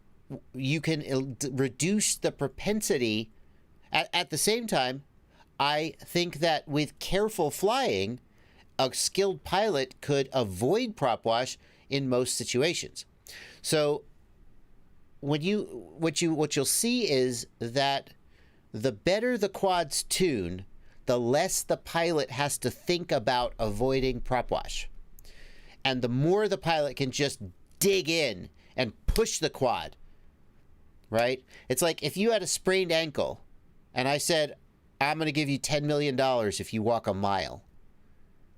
you can reduce the propensity. At the same time, I think that with careful flying, a skilled pilot could avoid prop wash in most situations. So what you'll see is that the better the quads tune, the less the pilot has to think about avoiding prop wash. And the more the pilot can just dig in and push the quad, right? It's like if you had a sprained ankle and I said, I'm going to give you $10 million if you walk a mile.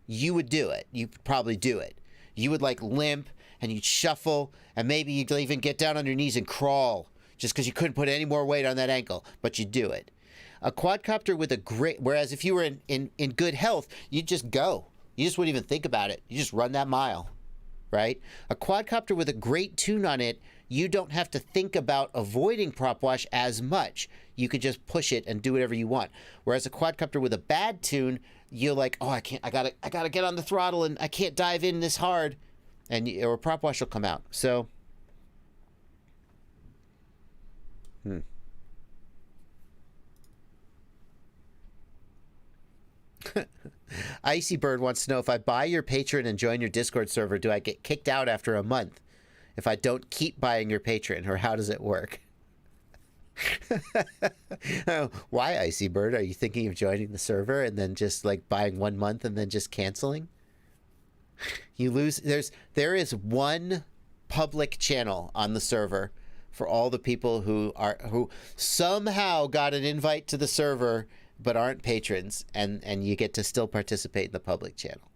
You would do it. You'd probably do it. You would like limp and you'd shuffle and maybe you'd even get down on your knees and crawl just because you couldn't put any more weight on that ankle, but you'd do it. A quadcopter with a great, whereas if you were in good health, you'd just go. You just wouldn't even think about it. You just run that mile, right? A quadcopter with a great tune on it, you don't have to think about avoiding prop wash as much. You could just push it and do whatever you want. Whereas a quadcopter with a bad tune, you're like, oh, I gotta get on the throttle and I can't dive in this hard, or prop wash will come out. So, Icy Bird wants to know, if I buy your Patreon and join your Discord server, do I get kicked out after a month if I don't keep buying your Patreon, or how does it work? Why, Icy Bird? Are you thinking of joining the server and then just like buying 1 month and then just canceling? You lose. There is one public channel on the server for all the people who somehow got an invite to the server but aren't patrons, and you get to still participate in the public channel.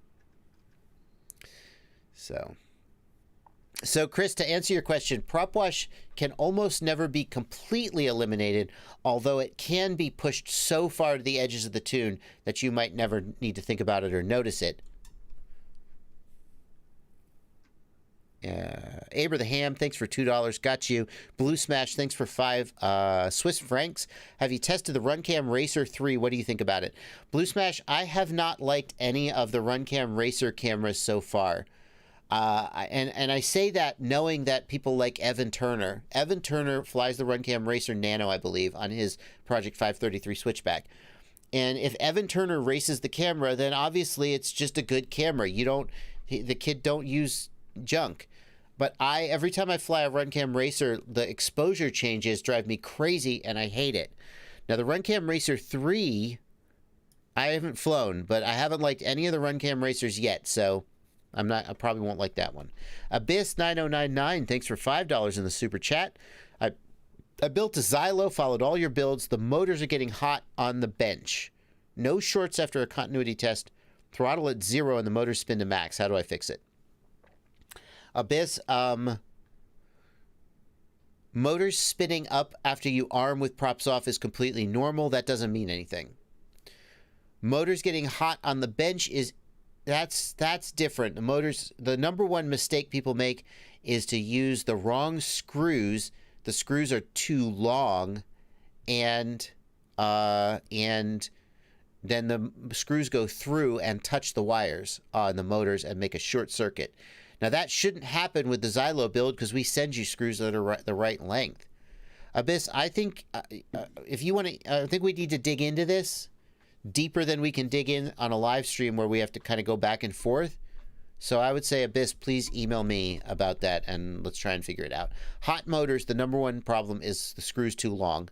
So, So, Chris, to answer your question, prop wash can almost never be completely eliminated, although it can be pushed so far to the edges of the tune that you might never need to think about it or notice it. Aber the Ham, thanks for $2. Got you. Blue Smash, thanks for 5 Swiss francs. Have you tested the Runcam Racer 3? What do you think about it? Blue Smash, I have not liked any of the Runcam Racer cameras so far. And I say that knowing that people like Evan Turner. Evan Turner flies the Runcam Racer Nano, I believe, on his Project 533 switchback. And if Evan Turner races the camera, then obviously it's just a good camera. The kid don't use junk. But every time I fly a Runcam Racer, the exposure changes drive me crazy and I hate it. Now the Runcam Racer 3, I haven't flown, but I haven't liked any of the Runcam Racers yet, so I probably won't like that one. Abyss 9099, thanks for $5 in the super chat. I built a Xylo, followed all your builds. The motors are getting hot on the bench. No shorts after a continuity test. Throttle at 0 and the motors spin to max. How do I fix it? Abyss, motors spinning up after you arm with props off is completely normal. That doesn't mean anything. Motors getting hot on the bench that's different. The number one mistake people make is to use the wrong screws. The screws are too long, and then the screws go through and touch the wires on the motors and make a short circuit. Now that shouldn't happen with the Xylo build because we send you screws that are the right length. Abyss, I think if you want to, I think we need to dig into this deeper than we can dig in on a live stream where we have to kind of go back and forth. So I would say, Abyss, please email me about that and let's try and figure it out. Hot motors, the number one problem is the screws too long.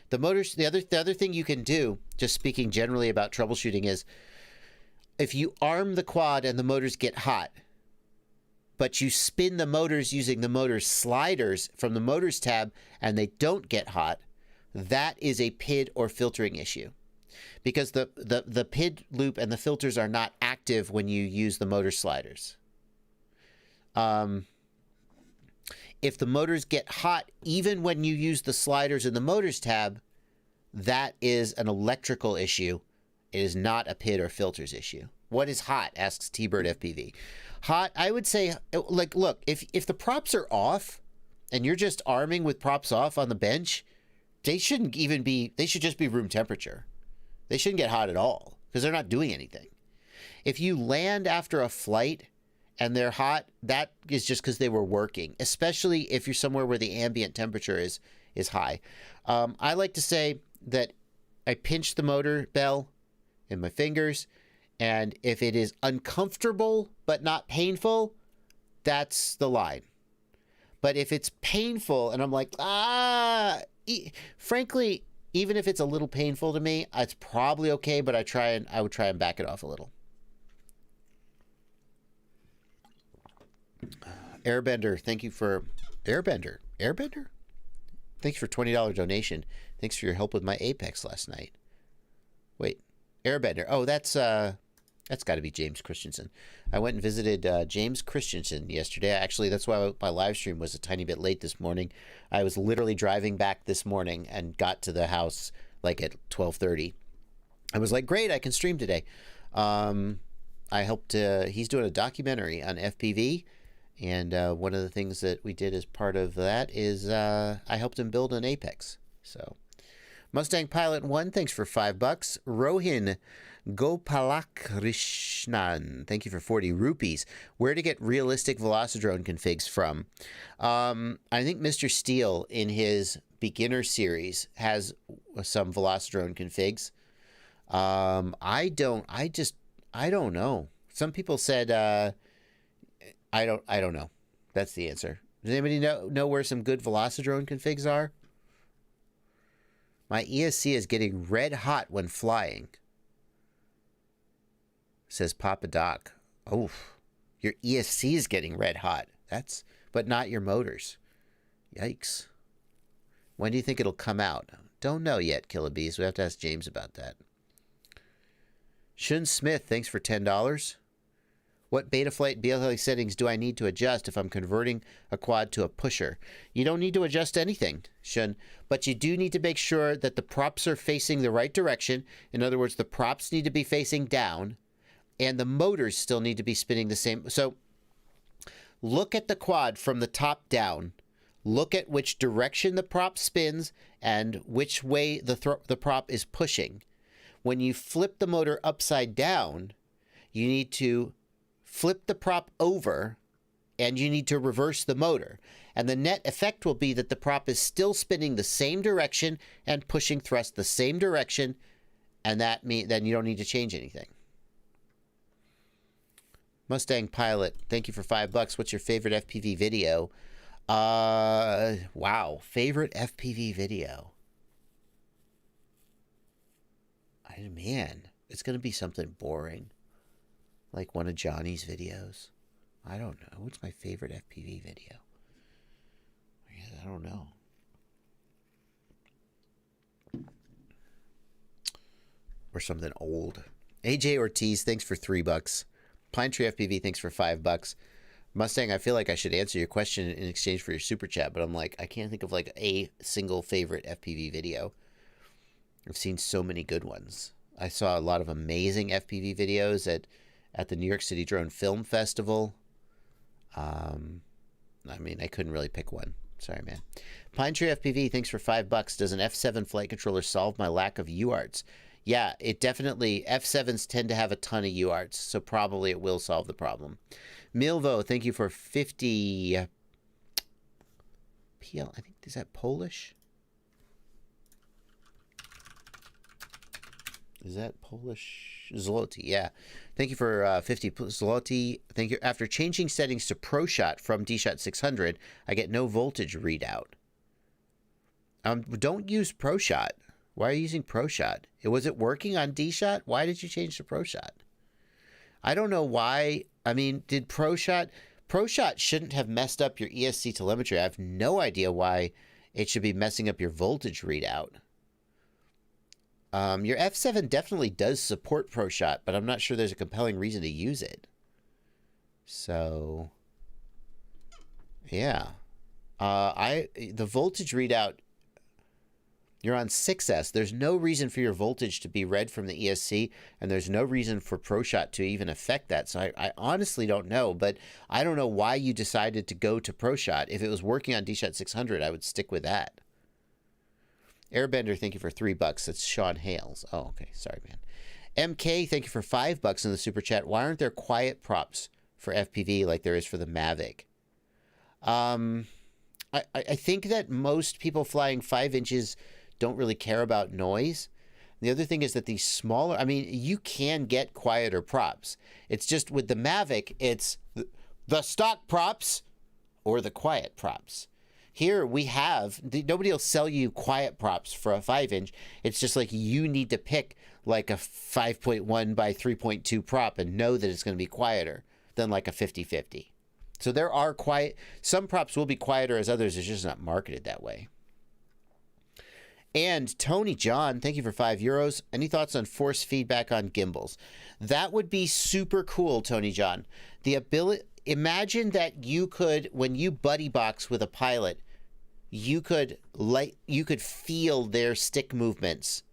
The motors, the other thing you can do, just speaking generally about troubleshooting, is if you arm the quad and the motors get hot, but you spin the motors using the motor sliders from the motors tab and they don't get hot, that is a PID or filtering issue. Because the PID loop and the filters are not active when you use the motor sliders. If the motors get hot, even when you use the sliders in the motors tab, that is an electrical issue. It is not a PID or filters issue. What is hot? Asks T-Bird FPV. Hot, I would say, like, look, if the props are off and you're just arming with props off on the bench, they should just be room temperature. They shouldn't get hot at all because they're not doing anything. If you land after a flight and they're hot, that is just because they were working, especially if you're somewhere where the ambient temperature is high. I like to say that I pinch the motor bell in my fingers, and if it is uncomfortable but not painful, that's the line. But if it's painful and I'm like, frankly, even if it's a little painful to me, it's probably okay, but I would try and back it off a little. Airbender, thank you for Airbender. Thanks for $20 donation. Thanks for your help with my Apex last night. Wait, Airbender. Oh, that's got to be James Christensen. I went and visited James Christensen yesterday. Actually, that's why my live stream was a tiny bit late this morning. I was literally driving back this morning and got to the house like at 12:30. I was like, great, I can stream today. I helped, he's doing a documentary on FPV. And one of the things that we did as part of that is I helped him build an Apex. So Mustang Pilot 1, thanks for $5. Rohin Gopalakrishnan, thank you for 40 rupees. Where to get realistic Velocidrone configs from? I think Mr. Steele in his beginner series has some Velocidrone configs. I don't know. Some people said I don't know. That's the answer. Does anybody know where some good Velocidrone configs are? My ESC is getting red hot when flying, says Papa Doc. Oh, your ESC is getting red hot. But not your motors. Yikes. When do you think it'll come out? Don't know yet, Killabees. We have to ask James about that. Shun Smith, thanks for $10. What Betaflight BLA settings do I need to adjust if I'm converting a quad to a pusher? You don't need to adjust anything, Shun, but you do need to make sure that the props are facing the right direction. In other words, the props need to be facing down, and the motors still need to be spinning the same. So look at the quad from the top down. Look at which direction the prop spins and which way the prop is pushing. When you flip the motor upside down, you need to flip the prop over and you need to reverse the motor. And the net effect will be that the prop is still spinning the same direction and pushing thrust the same direction, and that means then you don't need to change anything. Mustang Pilot, thank you for $5. What's your favorite FPV video? Wow, favorite FPV video. Man, it's going to be something boring. Like one of Johnny's videos. I don't know. What's my favorite FPV video? I don't know. Or something old. AJ Ortiz, thanks for $3. Pine Tree FPV, thanks for $5. Mustang, I feel like I should answer your question in exchange for your super chat, but I'm like, I can't think of like a single favorite FPV video. I've seen so many good ones. I saw a lot of amazing FPV videos at the New York City Drone Film Festival. I mean, I couldn't really pick one. Sorry, man. Pine Tree FPV, thanks for $5. Does an F7 flight controller solve my lack of UARTs? Yeah, it definitely, F7s tend to have a ton of UARTs, so probably it will solve the problem. Milvo, thank you for 50 PL. I think, is that Polish? Is that Polish? Zloty, yeah. Thank you for 50 Zloty. Thank you. After changing settings to ProShot from DShot 600, I get no voltage readout. Don't use ProShot. Why are you using ProShot? Was it working on DShot? Why did you change to ProShot? I don't know why. I mean, did ProShot shouldn't have messed up your ESC telemetry. I have no idea why it should be messing up your voltage readout. Your F7 definitely does support ProShot, but I'm not sure there's a compelling reason to use it. So, yeah. The voltage readout, you're on 6S. There's no reason for your voltage to be read from the ESC, and there's no reason for ProShot to even affect that. So I honestly don't know, but I don't know why you decided to go to ProShot. If it was working on DShot 600, I would stick with that. Airbender, thank you for $3. That's Sean Hales. Oh, okay. Sorry, man. MK, thank you for $5 in the super chat. Why aren't there quiet props for FPV like there is for the Mavic? I think that most people flying 5 inches don't really care about noise. The other thing is that these smaller, I mean, you can get quieter props. It's just with the Mavic, it's the stock props or the quiet props. Here we have, nobody will sell you quiet props for a 5-inch. It's just like you need to pick like a 5.1 by 3.2 prop and know that it's going to be quieter than like a 50-50. So there are some props will be quieter as others. It's just not marketed that way. And Tony John, thank you for €5. Any thoughts on force feedback on gimbals? That would be super cool, Tony John. Imagine that you could, when you buddy box with a pilot, you could feel their stick movements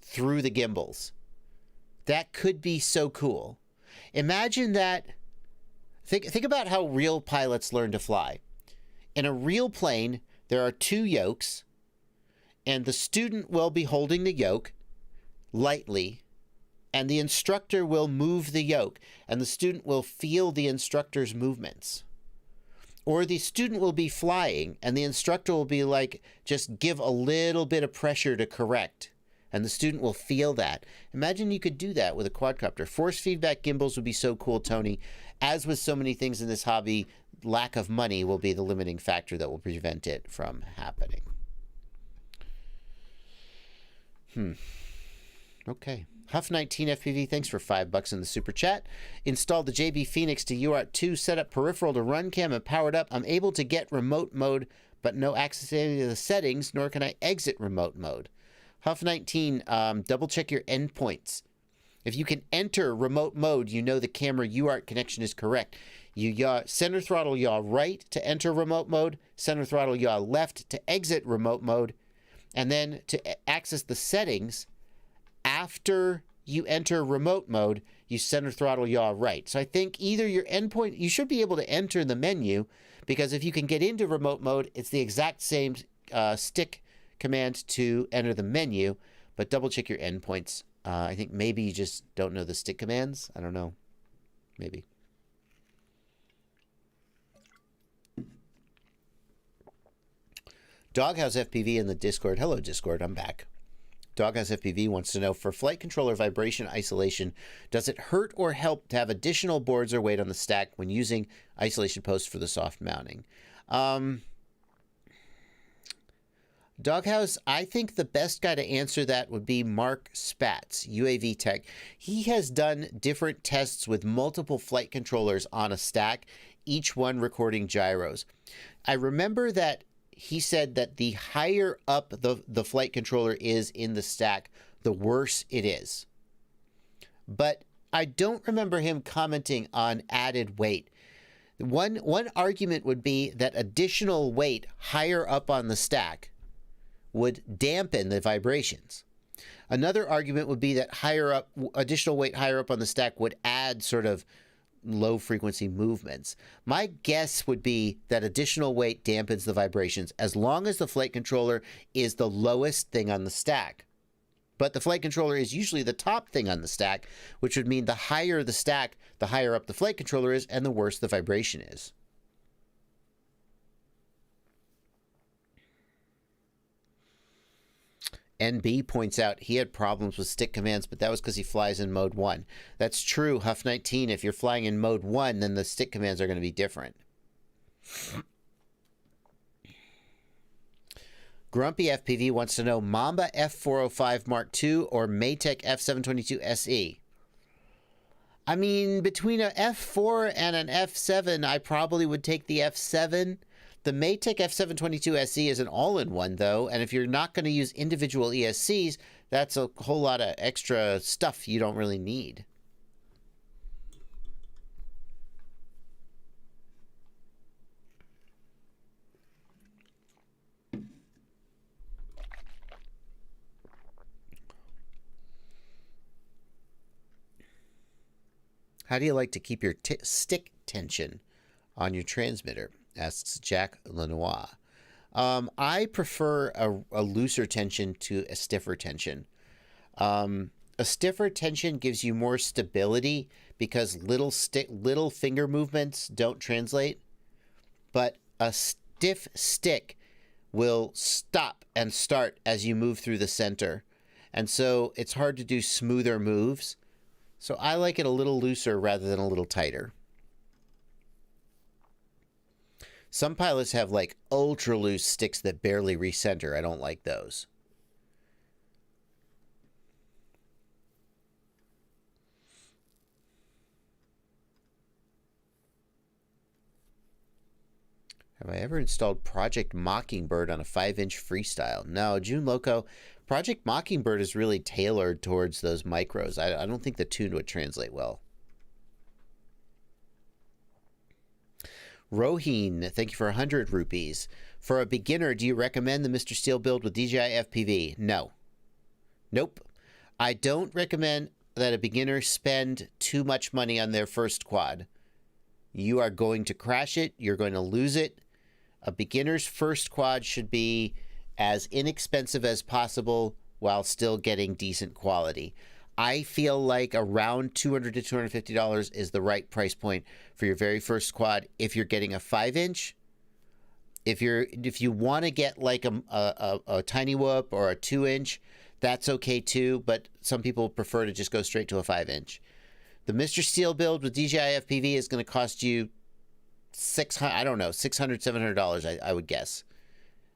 through the gimbals. That could be so cool. Imagine that. Think about how real pilots learn to fly. In a real plane, there are 2 yokes, and the student will be holding the yoke lightly, and the instructor will move the yoke, and the student will feel the instructor's movements. Or the student will be flying, and the instructor will be like, just give a little bit of pressure to correct, and the student will feel that. Imagine you could do that with a quadcopter. Force feedback gimbals would be so cool, Tony. As with so many things in this hobby, lack of money will be the limiting factor that will prevent it from happening. Okay. Huff19 FPV, thanks for $5 in the super chat. Installed the JB Phoenix to UART 2, set up peripheral to run cam and powered up. I'm able to get remote mode, but no access to any of the settings, nor can I exit remote mode. Huff19, double check your endpoints. If you can enter remote mode, you know the camera UART connection is correct. You yaw, center throttle yaw right to enter remote mode, center throttle yaw left to exit remote mode, and then to access the settings, after you enter remote mode, you center throttle yaw right. So I think either your endpoint, you should be able to enter the menu, because if you can get into remote mode, it's the exact same stick command to enter the menu, but double check your endpoints. I think maybe you just don't know the stick commands. I don't know. Maybe. Doghouse FPV in the Discord. Hello, Discord. I'm back. Doghouse FPV wants to know, for flight controller vibration isolation, does it hurt or help to have additional boards or weight on the stack when using isolation posts for the soft mounting? Doghouse, I think the best guy to answer that would be Mark Spatz, UAV Tech. He has done different tests with multiple flight controllers on a stack, each one recording gyros. I remember that he said that the higher up the flight controller is in the stack, the worse it is. But I don't remember him commenting on added weight. One argument would be that additional weight higher up on the stack would dampen the vibrations. Another argument would be that additional weight higher up on the stack would add sort of low frequency movements. My guess would be that additional weight dampens the vibrations as long as the flight controller is the lowest thing on the stack. But the flight controller is usually the top thing on the stack, which would mean the higher the stack, the higher up the flight controller is, and the worse the vibration is. NB points out he had problems with stick commands, but that was because he flies in mode 1. That's true, Huff19. If you're flying in mode 1, then the stick commands are going to be different. Grumpy FPV wants to know, Mamba F405 Mark II or Maytech F722 SE? I mean, between an F4 and an F7, I probably would take the F7. The Maytech F722 SE is an all-in-one, though, and if you're not going to use individual ESCs, that's a whole lot of extra stuff you don't really need. How do you like to keep your stick tension on your transmitter? Asks Jack Lenoir. I prefer a looser tension to a stiffer tension. A stiffer tension gives you more stability because little finger movements don't translate. But a stiff stick will stop and start as you move through the center. And so it's hard to do smoother moves. So I like it a little looser rather than a little tighter. Some pilots have like ultra loose sticks that barely recenter. I don't like those. Have I ever installed Project Mockingbird on a 5-inch freestyle? No, June Loco. Project Mockingbird is really tailored towards those micros. I don't think the tune would translate well. Roheen, thank you for 100 rupees. For a beginner, do you recommend the Mr. Steel build with DJI FPV? No. Nope. I don't recommend that a beginner spend too much money on their first quad. You are going to crash it. You're going to lose it. A beginner's first quad should be as inexpensive as possible while still getting decent quality. I feel like around $200 to $250 is the right price point for your very first quad if you're getting a 5-inch. If you want to get like a tiny whoop or a 2-inch, that's okay too, but some people prefer to just go straight to a 5-inch. The Mr. Steel build with DJI FPV is going to cost you $600, $700, I would guess.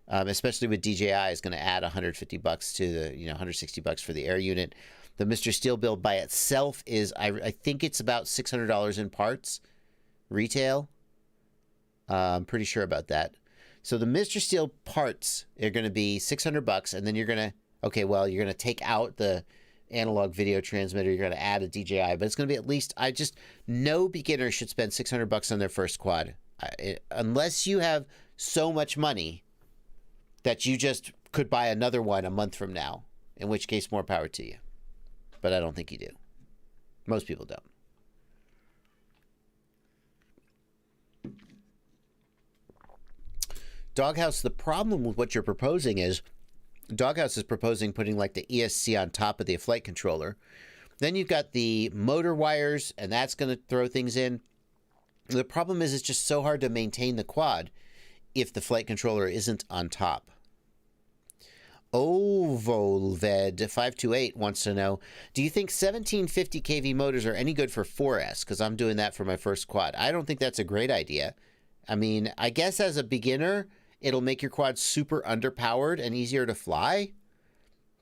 Especially with DJI is going to add $150 to the, $160 for the air unit. The Mr. Steel build by itself is, I think it's about $600 in parts, retail. I'm pretty sure about that. So the Mr. Steel parts are going to be $600, and then you're going to take out the analog video transmitter. You're going to add a DJI, but it's going to be at least, no beginner should spend $600 on their first quad. Unless you have so much money that you just could buy another one a month from now, in which case more power to you. But I don't think you do. Most people don't. Doghouse, the problem with what you're proposing is Doghouse is proposing putting like the ESC on top of the flight controller. Then you've got the motor wires, and that's going to throw things in. The problem is it's just so hard to maintain the quad if the flight controller isn't on top. Ovolved528 wants to know, do you think 1750 kV motors are any good for 4S? Because I'm doing that for my first quad. I don't think that's a great idea. I mean, I guess as a beginner, it'll make your quad super underpowered and easier to fly.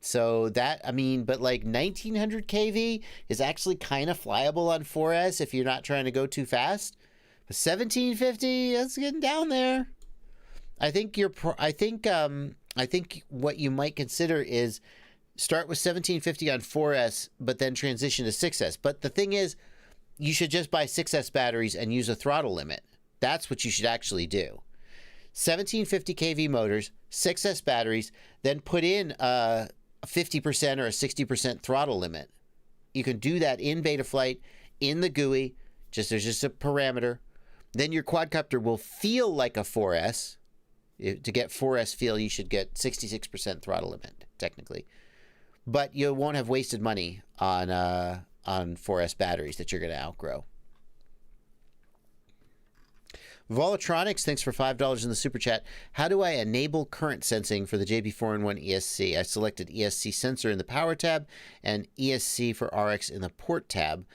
So that, I mean, but like 1900 kV is actually kind of flyable on 4S if you're not trying to go too fast. But 1750, that's getting down there. I think what you might consider is start with 1750 on 4S, but then transition to 6S. But the thing is, you should just buy 6S batteries and use a throttle limit. That's what you should actually do. 1750 kV motors, 6S batteries, then put in a 50% or a 60% throttle limit. You can do that in Betaflight, in the GUI. There's just a parameter. Then your quadcopter will feel like a 4S. To get 4S feel, you should get 66% throttle limit, technically. But you won't have wasted money on 4S batteries that you're going to outgrow. Volatronics, thanks for $5 in the super chat. How do I enable current sensing for the JB4-in-1 ESC? I selected ESC sensor in the power tab and ESC for RX in the port tab.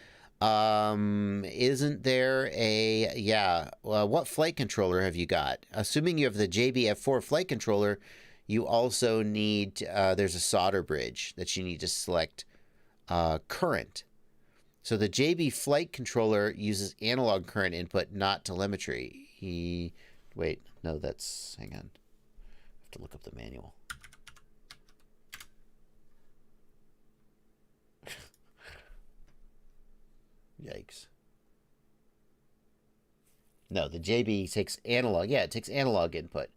Isn't there what flight controller have you got? Assuming you have the JB-F4 flight controller, you also need, there's a solder bridge that you need to select current. So the JB flight controller uses analog current input, not telemetry. Hang on. I have to look up the manual. Yikes. No, the JB takes analog. Yeah, it takes analog input.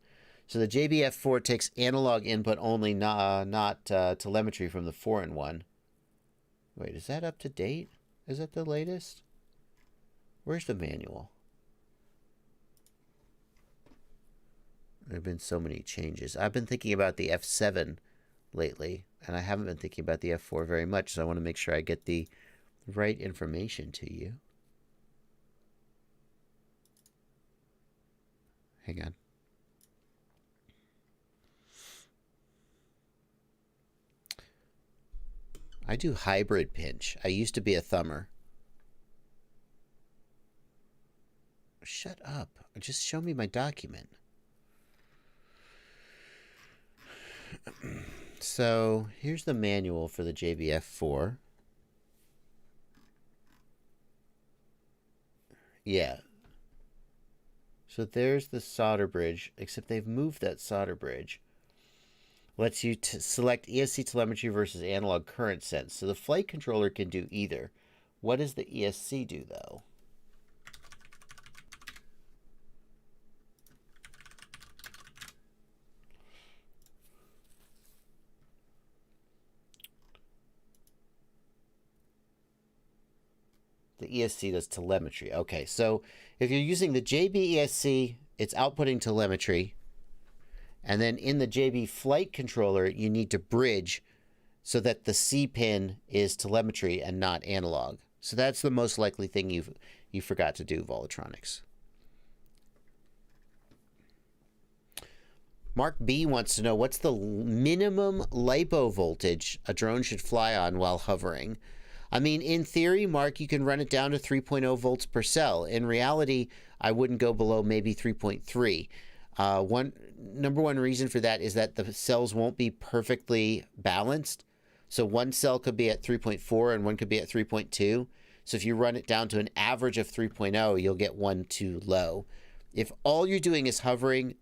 So the JB-F4 takes analog input only, not telemetry from the 4-in-1. Wait, is that up to date? Is that the latest? Where's the manual? There have been so many changes. I've been thinking about the F7 lately, and I haven't been thinking about the F4 very much, so I want to make sure I get the right information to you. Hang on. I do hybrid pinch. I used to be a thumber. Shut up. Just show me my document. So here's the manual for the JB-F4. Yeah. So there's the solder bridge, except they've moved that solder bridge. Lets you select ESC telemetry versus analog current sense. So the flight controller can do either. What does the ESC do, though? The ESC does telemetry. Okay, so if you're using the JB ESC, it's outputting telemetry. And then in the JB flight controller, you need to bridge so that the C pin is telemetry and not analog. So that's the most likely thing you forgot to do, Volatronics. Mark B wants to know, what's the minimum LiPo voltage a drone should fly on while hovering? I mean, in theory, Mark, you can run it down to 3.0 volts per cell. In reality, I wouldn't go below maybe 3.3. Number one reason for that is that the cells won't be perfectly balanced. So one cell could be at 3.4 and one could be at 3.2. So if you run it down to an average of 3.0, you'll get one too low. If all you're doing is hovering,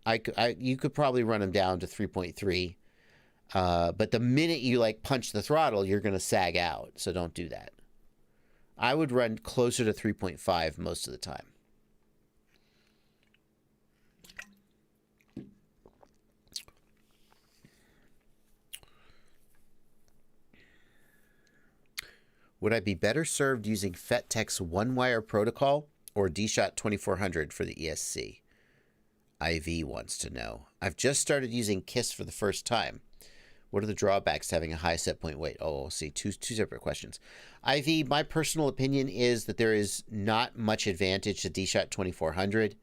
you could probably run them down to 3.3. But the minute you like punch the throttle, you're going to sag out. So don't do that. I would run closer to 3.5 most of the time. Would I be better served using FetTech's one-wire protocol or D-Shot 2400 for the ESC? IV wants to know. I've just started using KISS for the first time. What are the drawbacks to having a high set point weight? Oh, see, two separate questions. IV, my personal opinion is that there is not much advantage to D-Shot 2400,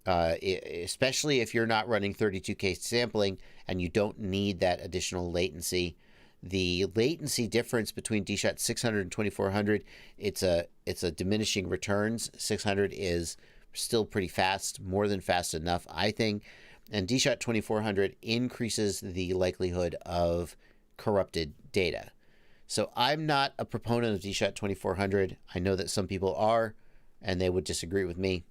especially if you're not running 32K sampling and you don't need that additional latency. The latency difference between D-Shot 600 and 2400, it's a diminishing returns. 600 is still pretty fast, more than fast enough, I think. And D-Shot 2400 increases the likelihood of corrupted data. So I'm not a proponent of D-Shot 2400. I know that some people are, and they would disagree with me.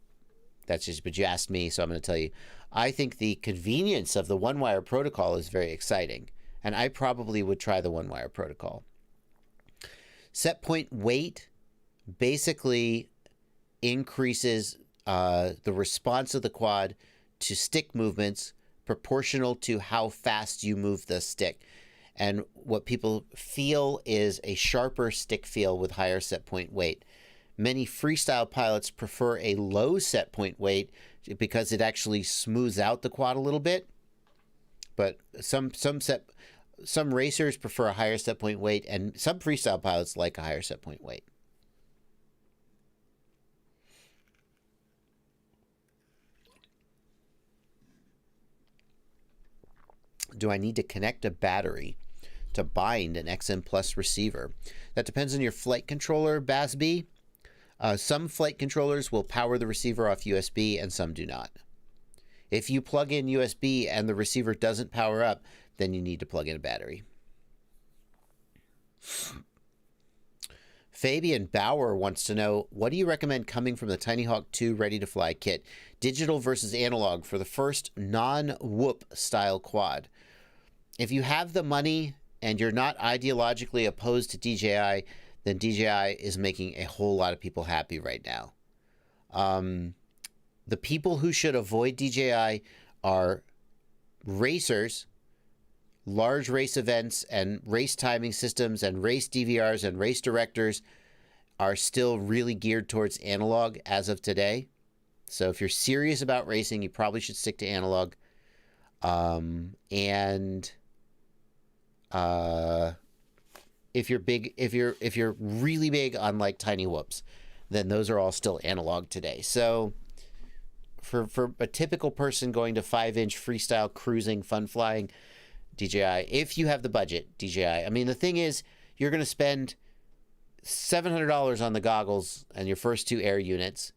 That's just, but you asked me, so I'm going to tell you. I think the convenience of the one-wire protocol is very exciting, and I probably would try the one-wire protocol. Set point weight basically increases the response of the quad to stick movements proportional to how fast you move the stick. And what people feel is a sharper stick feel with higher set point weight. Many freestyle pilots prefer a low set point weight because it actually smooths out the quad a little bit. But some racers prefer a higher set point weight, and some freestyle pilots like a higher set point weight. Do I need to connect a battery to bind an XM Plus receiver? That depends on your flight controller, BASB. Some flight controllers will power the receiver off USB and some do not. If you plug in USB and the receiver doesn't power up, then you need to plug in a battery. Fabian Bauer wants to know, what do you recommend coming from the Tiny Hawk 2 ready-to-fly kit? Digital versus analog for the first non-whoop style quad. If you have the money and you're not ideologically opposed to DJI, then DJI is making a whole lot of people happy right now. The people who should avoid DJI are racers, large race events and race timing systems and race DVRs and race directors are still really geared towards analog as of today. So if you're serious about racing, you probably should stick to analog. If you're really big on like tiny whoops, then those are all still analog today. So for a typical person going to 5-inch freestyle cruising, fun flying, DJI, if you have the budget, DJI. I mean, the thing is, you're going to spend $700 on the goggles and your first 2 air units,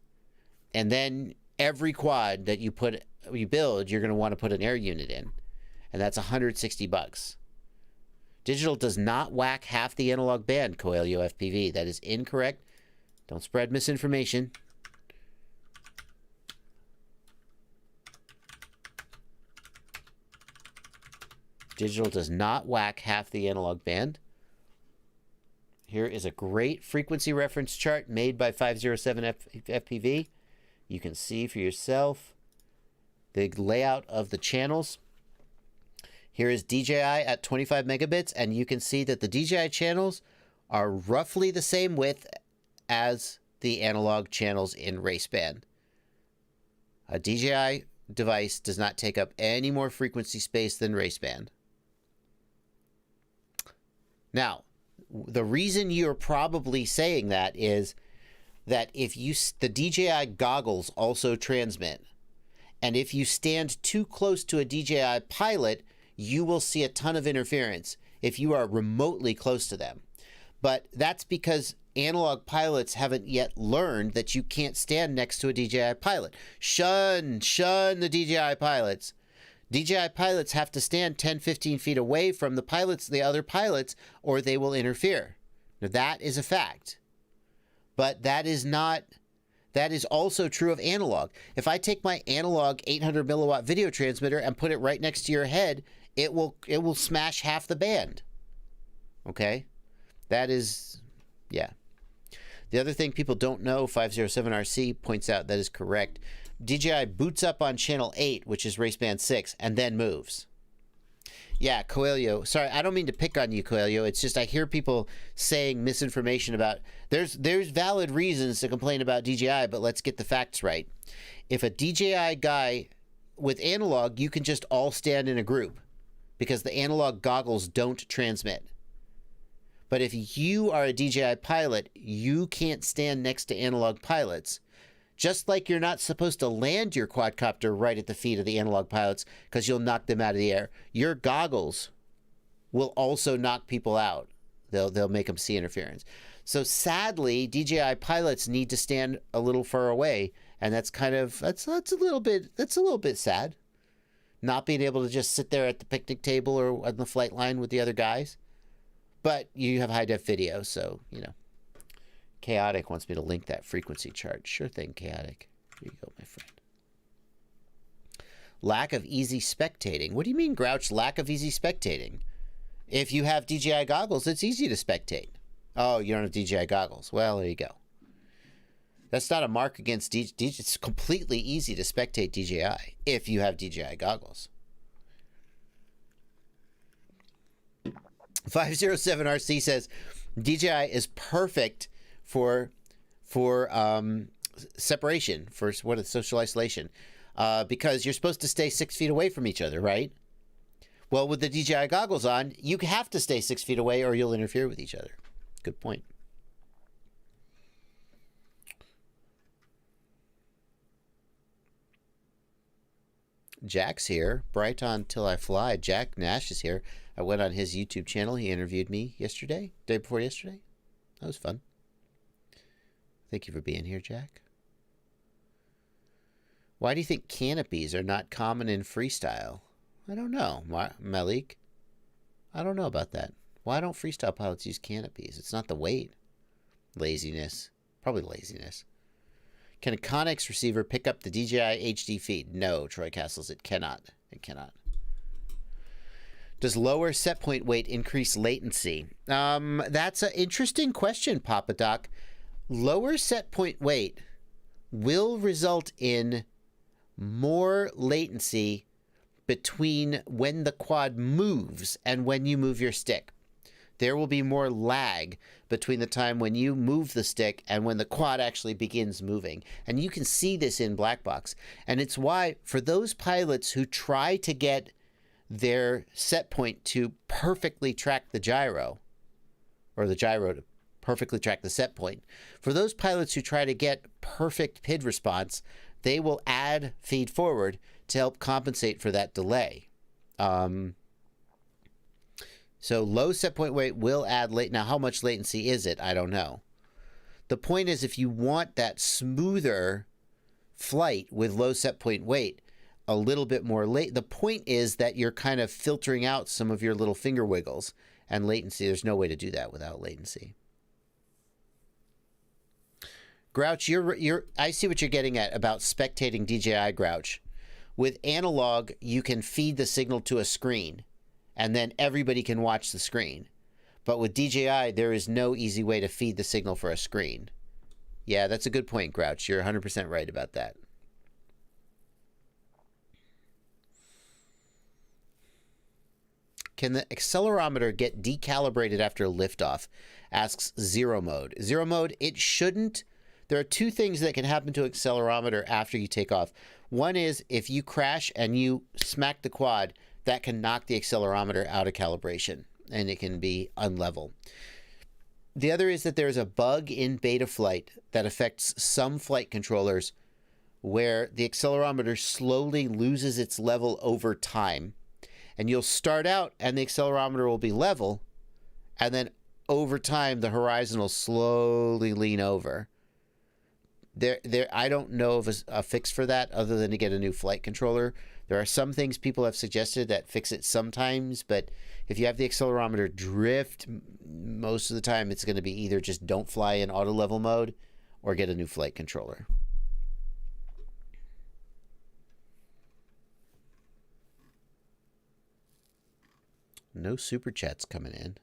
and then every quad that you build, you're going to want to put an air unit in, and that's $160. Digital does not whack half the analog band, Coelho FPV. That is incorrect. Don't spread misinformation. Digital does not whack half the analog band. Here is a great frequency reference chart made by 507 FPV. You can see for yourself the layout of the channels. Here is DJI at 25 megabits, and you can see that the DJI channels are roughly the same width as the analog channels in raceband. A DJI device does not take up any more frequency space than raceband. Now, the reason you're probably saying that is that if the DJI goggles also transmit, and if you stand too close to a DJI pilot, you will see a ton of interference if you are remotely close to them. But that's because analog pilots haven't yet learned that you can't stand next to a DJI pilot. Shun the DJI pilots. DJI pilots have to stand 10, 15 feet away from the other pilots, or they will interfere. Now, that is a fact. But that is also true of analog. If I take my analog 800 milliwatt video transmitter and put it right next to your head, it will smash half the band. Okay? That is, yeah. The other thing people don't know, 507RC points out that is correct. DJI boots up on channel 8, which is race band 6, and then moves. Yeah, Coelho. Sorry, I don't mean to pick on you, Coelho. It's just I hear people saying misinformation about... There's valid reasons to complain about DJI, but let's get the facts right. If a DJI guy with analog, you can just all stand in a group because the analog goggles don't transmit. But if you are a DJI pilot, you can't stand next to analog pilots. Just like you're not supposed to land your quadcopter right at the feet of the analog pilots because you'll knock them out of the air. Your goggles will also knock people out. They'll make them see interference. So sadly, DJI pilots need to stand a little far away, and that's a little bit sad. Not being able to just sit there at the picnic table or on the flight line with the other guys. But you have high def video, so you know. Chaotic wants me to link that frequency chart. Sure thing, Chaotic. Here you go, my friend. Lack of easy spectating. What do you mean, Grouch? Lack of easy spectating? If you have DJI goggles, it's easy to spectate. Oh, you don't have DJI goggles. Well, there you go. That's not a mark against DJI. It's completely easy to spectate DJI if you have DJI goggles. 507RC says DJI is perfect for separation, for social isolation, because you're supposed to stay 6 feet away from each other, right? Well, with the DJI goggles on, you have to stay 6 feet away or you'll interfere with each other. Good point. Jack's here. Bright on till I fly. Jack Nash is here. I went on his YouTube channel. He interviewed me yesterday, day before yesterday. That was fun. Thank you for being here, Jack. Why do you think canopies are not common in freestyle? I don't know, Malik. I don't know about that. Why don't freestyle pilots use canopies? It's not the weight. Laziness. Probably laziness. Can a Connex receiver pick up the DJI HD feed? No, Troy Castles, it cannot. It cannot. Does lower set point weight increase latency? That's an interesting question, Papa Doc. Lower set point weight will result in more latency between when the quad moves and when you move your stick. There will be more lag between the time when you move the stick and when the quad actually begins moving. And you can see this in Black Box. And it's why, for those pilots who try to get their set point to perfectly track the gyro, or the gyro to perfectly track the set point, for those pilots who try to get perfect PID response, they will add feed forward to help compensate for that delay. So low set point weight will add late. Now, how much latency is it? I don't know. The point is, if you want that smoother flight with low set point weight, a little bit more late. The point is that you're kind of filtering out some of your little finger wiggles and latency. There's no way to do that without latency. Grouch, I see what you're getting at about spectating DJI, Grouch. With analog, you can feed the signal to a screen, and then everybody can watch the screen. But with DJI, there is no easy way to feed the signal for a screen. Yeah, that's a good point, Grouch. You're 100% right about that. Can the accelerometer get decalibrated after liftoff? Asks Zero Mode. Zero Mode, it shouldn't. There are two things that can happen to accelerometer after you take off. One is if you crash and you smack the quad, that can knock the accelerometer out of calibration and it can be unlevel. The other is that there's a bug in beta flight that affects some flight controllers where the accelerometer slowly loses its level over time. And you'll start out and the accelerometer will be level, and then over time the horizon will slowly lean over. I don't know of a fix for that other than to get a new flight controller. There are some things people have suggested that fix it sometimes, but if you have the accelerometer drift, most of the time it's going to be either just don't fly in auto level mode or get a new flight controller. No super chats coming in.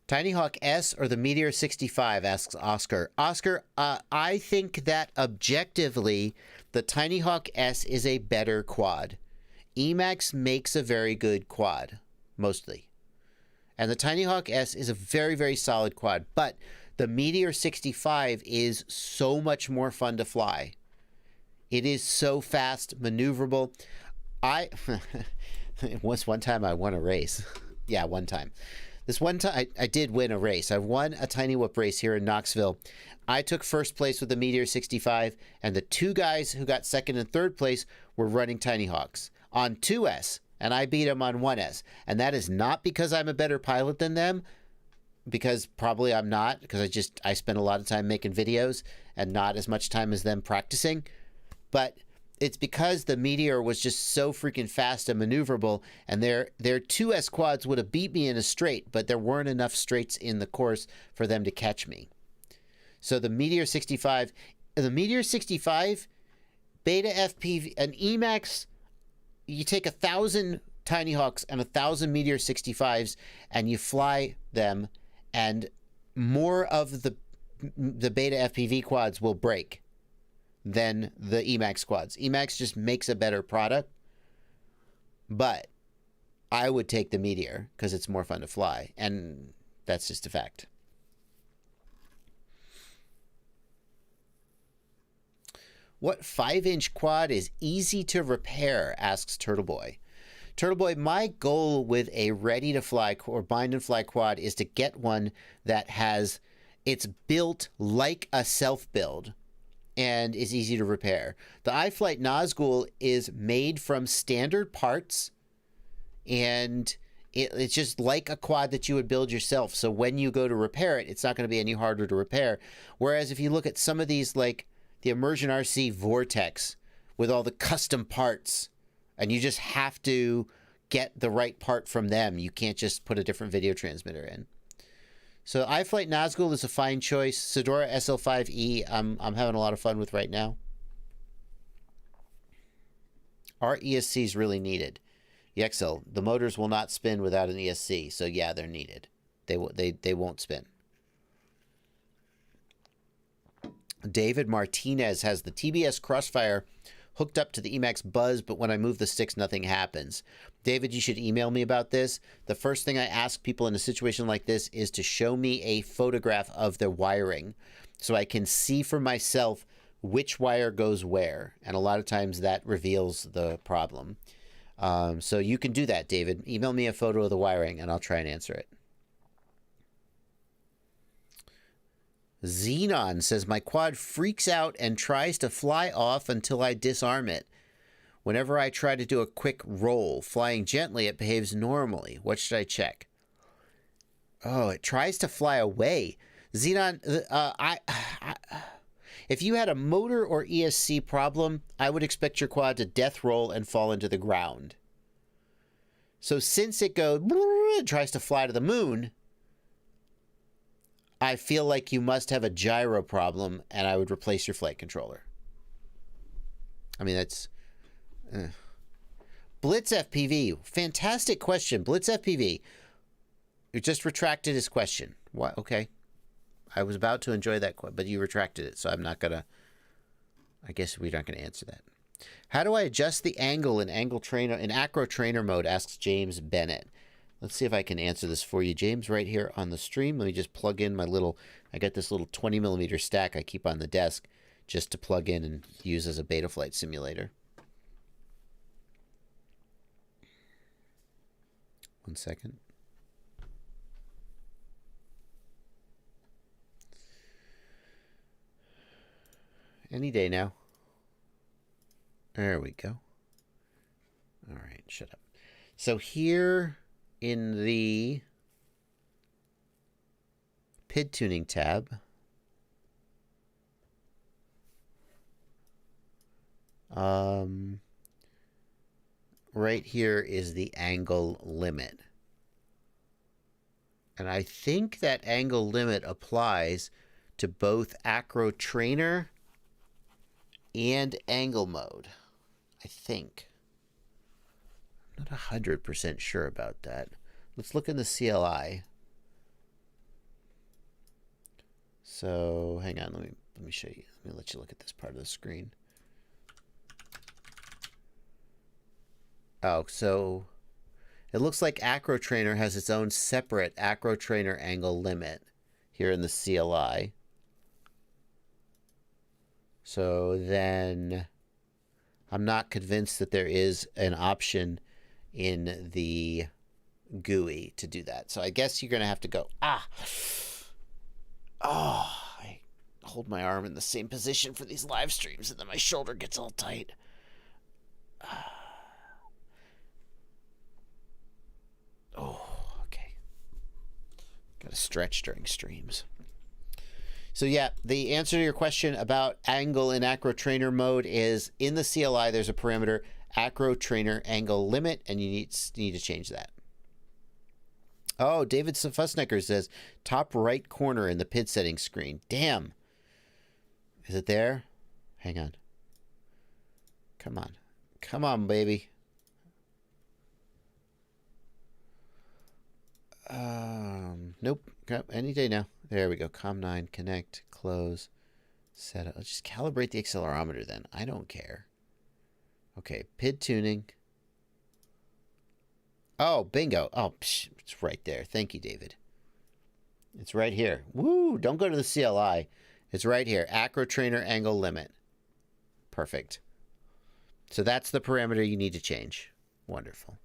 Tiny Hawk S or the Meteor 65, asks Oscar. Oscar, I think that objectively, the Tiny Hawk S is a better quad. Emax makes a very good quad, mostly. And the Tiny Hawk S is a very, very solid quad. But the Meteor 65 is so much more fun to fly. It is so fast, maneuverable. One time I won a race. Yeah, one time. This one time I did win a race. I won a Tiny Whoop race here in Knoxville. I took first place with the Meteor 65, and the two guys who got second and third place were running Tiny Hawks on 2S, and I beat them on 1S. And that is not because I'm a better pilot than them, because probably I'm not, because I spend a lot of time making videos and not as much time as them practicing. But it's because the Meteor was just so freaking fast and maneuverable, and their 2S quads would have beat me in a straight, but there weren't enough straights in the course for them to catch me. So the Meteor 65, Beta FPV, an Emax, you take 1,000 Tiny Hawks and 1,000 Meteor 65s, and you fly them, and more of the Beta FPV quads will break than the Emax quads. Emax just makes a better product, but I would take the Meteor because it's more fun to fly, and that's just a fact. What 5-inch quad is easy to repair, asks Turtleboy. Turtleboy, my goal with a ready-to-fly or bind-and-fly quad is to get one that it's built like a self-build and is easy to repair. The iFlight Nazgul is made from standard parts, and it's just like a quad that you would build yourself. So when you go to repair it, it's not going to be any harder to repair. Whereas if you look at some of these, like the Immersion RC Vortex with all the custom parts, and you just have to get the right part from them. You can't just put a different video transmitter in. So iFlight Nazgul is a fine choice. Sedora SL5E, I'm having a lot of fun with right now. Are ESCs really needed? Yexel, the motors will not spin without an ESC, so yeah, they're needed. They won't spin. David Martinez has the TBS Crossfire hooked up to the Emax Buzz, but when I move the sticks, nothing happens. David, you should email me about this. The first thing I ask people in a situation like this is to show me a photograph of their wiring so I can see for myself which wire goes where. And a lot of times that reveals the problem. So you can do that, David. Email me a photo of the wiring and I'll try and answer it. Xenon says, my quad freaks out and tries to fly off until I disarm it. Whenever I try to do a quick roll, flying gently, it behaves normally. What should I check? Oh, it tries to fly away. Xenon, if you had a motor or ESC problem, I would expect your quad to death roll and fall into the ground. So since it tries to fly to the moon, I feel like you must have a gyro problem, and I would replace your flight controller. I mean, that's... Blitz FPV. Fantastic question. Blitz FPV. You just retracted his question. What? Okay. I was about to enjoy that, but you retracted it, so I'm not going to... I guess we're not going to answer that. How do I adjust the angle in acro trainer mode, asks James Bennett. Let's see if I can answer this for you, James, right here on the stream. Let me just plug in I got this little 20mm stack I keep on the desk just to plug in and use as a Betaflight simulator. One second. Any day now. There we go. All right, shut up. So here in the PID tuning tab, right here is the angle limit. And I think that angle limit applies to both acro trainer and angle mode. I think. Not 100% sure about that. Let's look in the CLI. So hang on, let me show you. Let me let you look at this part of the screen. Oh, so it looks like Acro Trainer has its own separate Acro Trainer angle limit here in the CLI. So then I'm not convinced that there is an option in the GUI to do that. So I guess you're going to have to go, I hold my arm in the same position for these live streams and then my shoulder gets all tight. Okay. Got to stretch during streams. So yeah, the answer to your question about angle in Acro Trainer mode is in the CLI there's a parameter Acro Trainer angle limit, and you need to change that. Oh, David Fussnecker says top right corner in the PID settings screen. Damn. Is it there? Hang on. Come on. Come on, baby. Nope. Any day now. There we go. COM9, connect, close, set up. Let's just calibrate the accelerometer then. I don't care. Okay, PID tuning. Oh, bingo. Oh, psh, it's right there. Thank you, David. It's right here. Woo! Don't go to the CLI. It's right here. Acro Trainer angle limit. Perfect. So that's the parameter you need to change. Wonderful.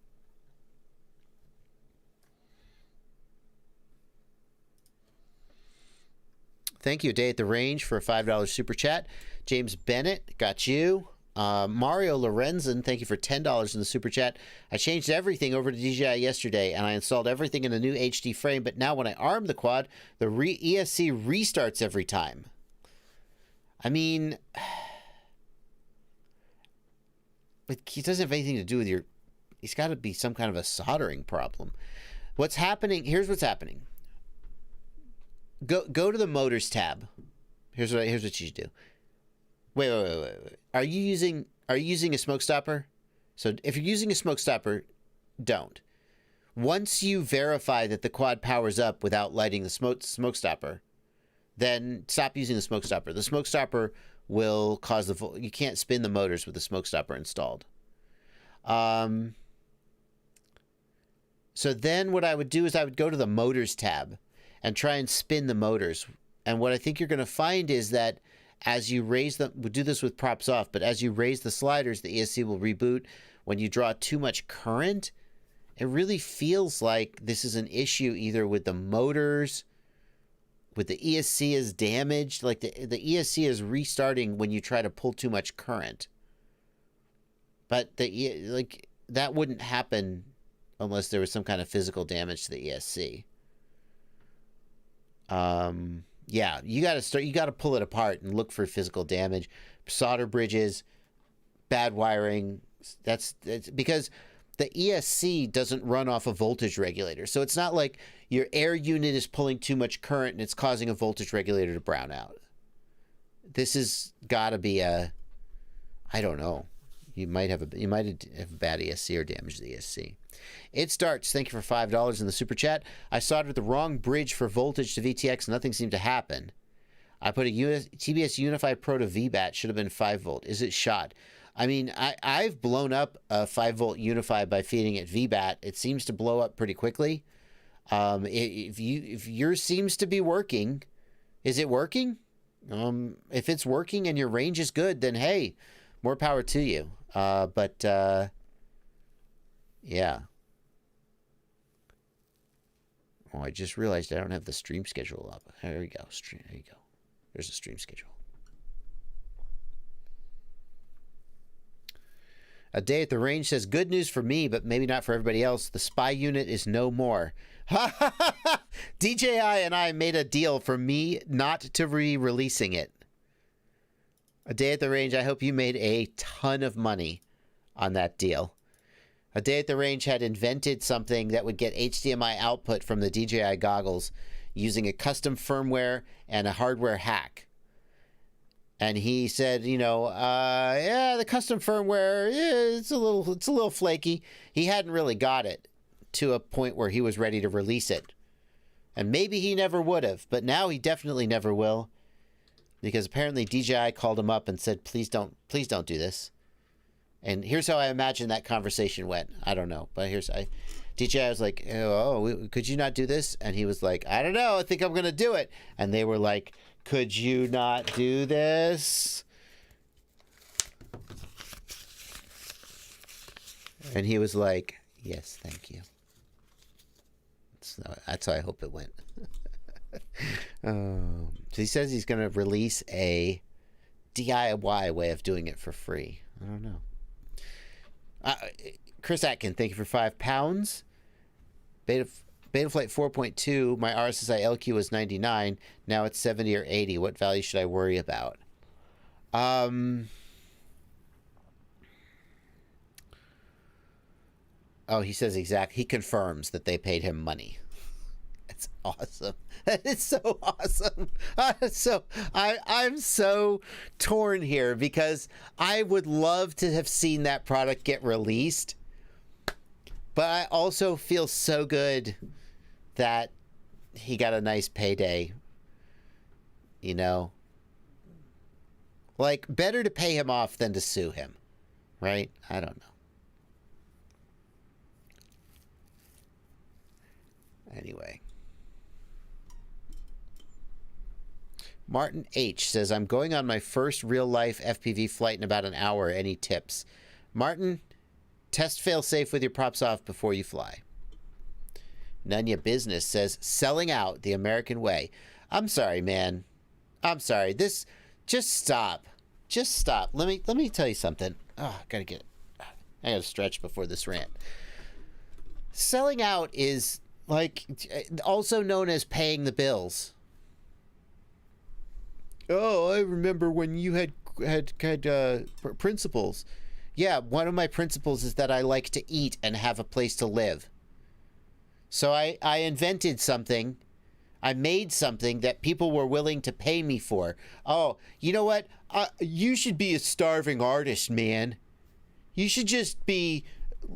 Thank you, A Day at the Range, for a $5 super chat. James Bennett, got you. Mario Lorenzen, thank you for $10 in the super chat. I changed everything over to DJI yesterday, and I installed everything in a new HD frame, but now when I arm the quad, the ESC restarts every time. I mean, but it doesn't have anything to do with your... It's got to be some kind of a soldering problem. What's happening... Here's what's happening. Go to the motors tab. Here's what you should do. Wait. Are you using a smoke stopper? So if you're using a smoke stopper, don't. Once you verify that the quad powers up without lighting the smoke stopper, then stop using the smoke stopper. The smoke stopper will cause you can't spin the motors with the smoke stopper installed. So then what I would do is I would go to the motors tab and try and spin the motors. And what I think you're going to find is that as you raise them, we'll do this with props off, but as you raise the sliders, the ESC will reboot. When you draw too much current, it really feels like this is an issue either with the motors, with the ESC is damaged, like the ESC is restarting when you try to pull too much current. But that wouldn't happen unless there was some kind of physical damage to the ESC. Yeah, you got to pull it apart and look for physical damage, solder bridges, bad wiring. That's because the ESC doesn't run off a voltage regulator. So it's not like your air unit is pulling too much current and it's causing a voltage regulator to brown out. This has got to be I don't know. You might have a bad ESC or damage to the ESC. It starts. Thank you for $5 in the super chat. I soldered the wrong bridge for voltage to VTX. Nothing seemed to happen. I put a TBS Unify Pro to VBAT. Should have been 5 volt. Is it shot? I mean, I've blown up a 5 volt Unify by feeding it VBAT. It seems to blow up pretty quickly. If yours seems to be working, is it working? If it's working and your range is good, then hey, more power to you. Yeah. Oh, I just realized I don't have the stream schedule up. There we go. There you go. There's a stream schedule. A Day at the Range says, good news for me, but maybe not for everybody else. The spy unit is no more. DJI and I made a deal for me not to re-releasing it. A Day at the Range, I hope you made a ton of money on that deal. A Day at the Range had invented something that would get HDMI output from the DJI goggles using a custom firmware and a hardware hack. And he said, yeah, the custom firmware, yeah, it's a little flaky. He hadn't really got it to a point where he was ready to release it. And maybe he never would have, but now he definitely never will. Because apparently DJI called him up and said, please don't do this. And here's how I imagine that conversation went. I don't know, but DJI was like, oh, could you not do this? And he was like, I don't know, I think I'm going to do it. And they were like, could you not do this? And he was like, yes, thank you. So that's how I hope it went. So he says he's going to release a DIY way of doing it for free. I don't know. Chris Atkin, thank you for £5. Betaflight 4.2, my RSSI LQ was 99. Now it's 70 or 80. What value should I worry about? Oh, he says he confirms that they paid him money. That's awesome. That is so awesome. I'm so torn here because I would love to have seen that product get released. But I also feel so good that he got a nice payday. Like, better to pay him off than to sue him. Right? I don't know. Anyway. Martin H. says, I'm going on my first real-life FPV flight in about an hour. Any tips? Martin, test fail-safe with your props off before you fly. Nunya Business says, selling out the American way. I'm sorry, man. I'm sorry. Just stop. Just stop. Let me tell you something. Oh, I gotta stretch before this rant. Selling out is like also known as paying the bills. Oh, I remember when you had principles. Yeah, one of my principles is that I like to eat and have a place to live. So I invented something. I made something that people were willing to pay me for. Oh, you know what? You should be a starving artist, man. You should just be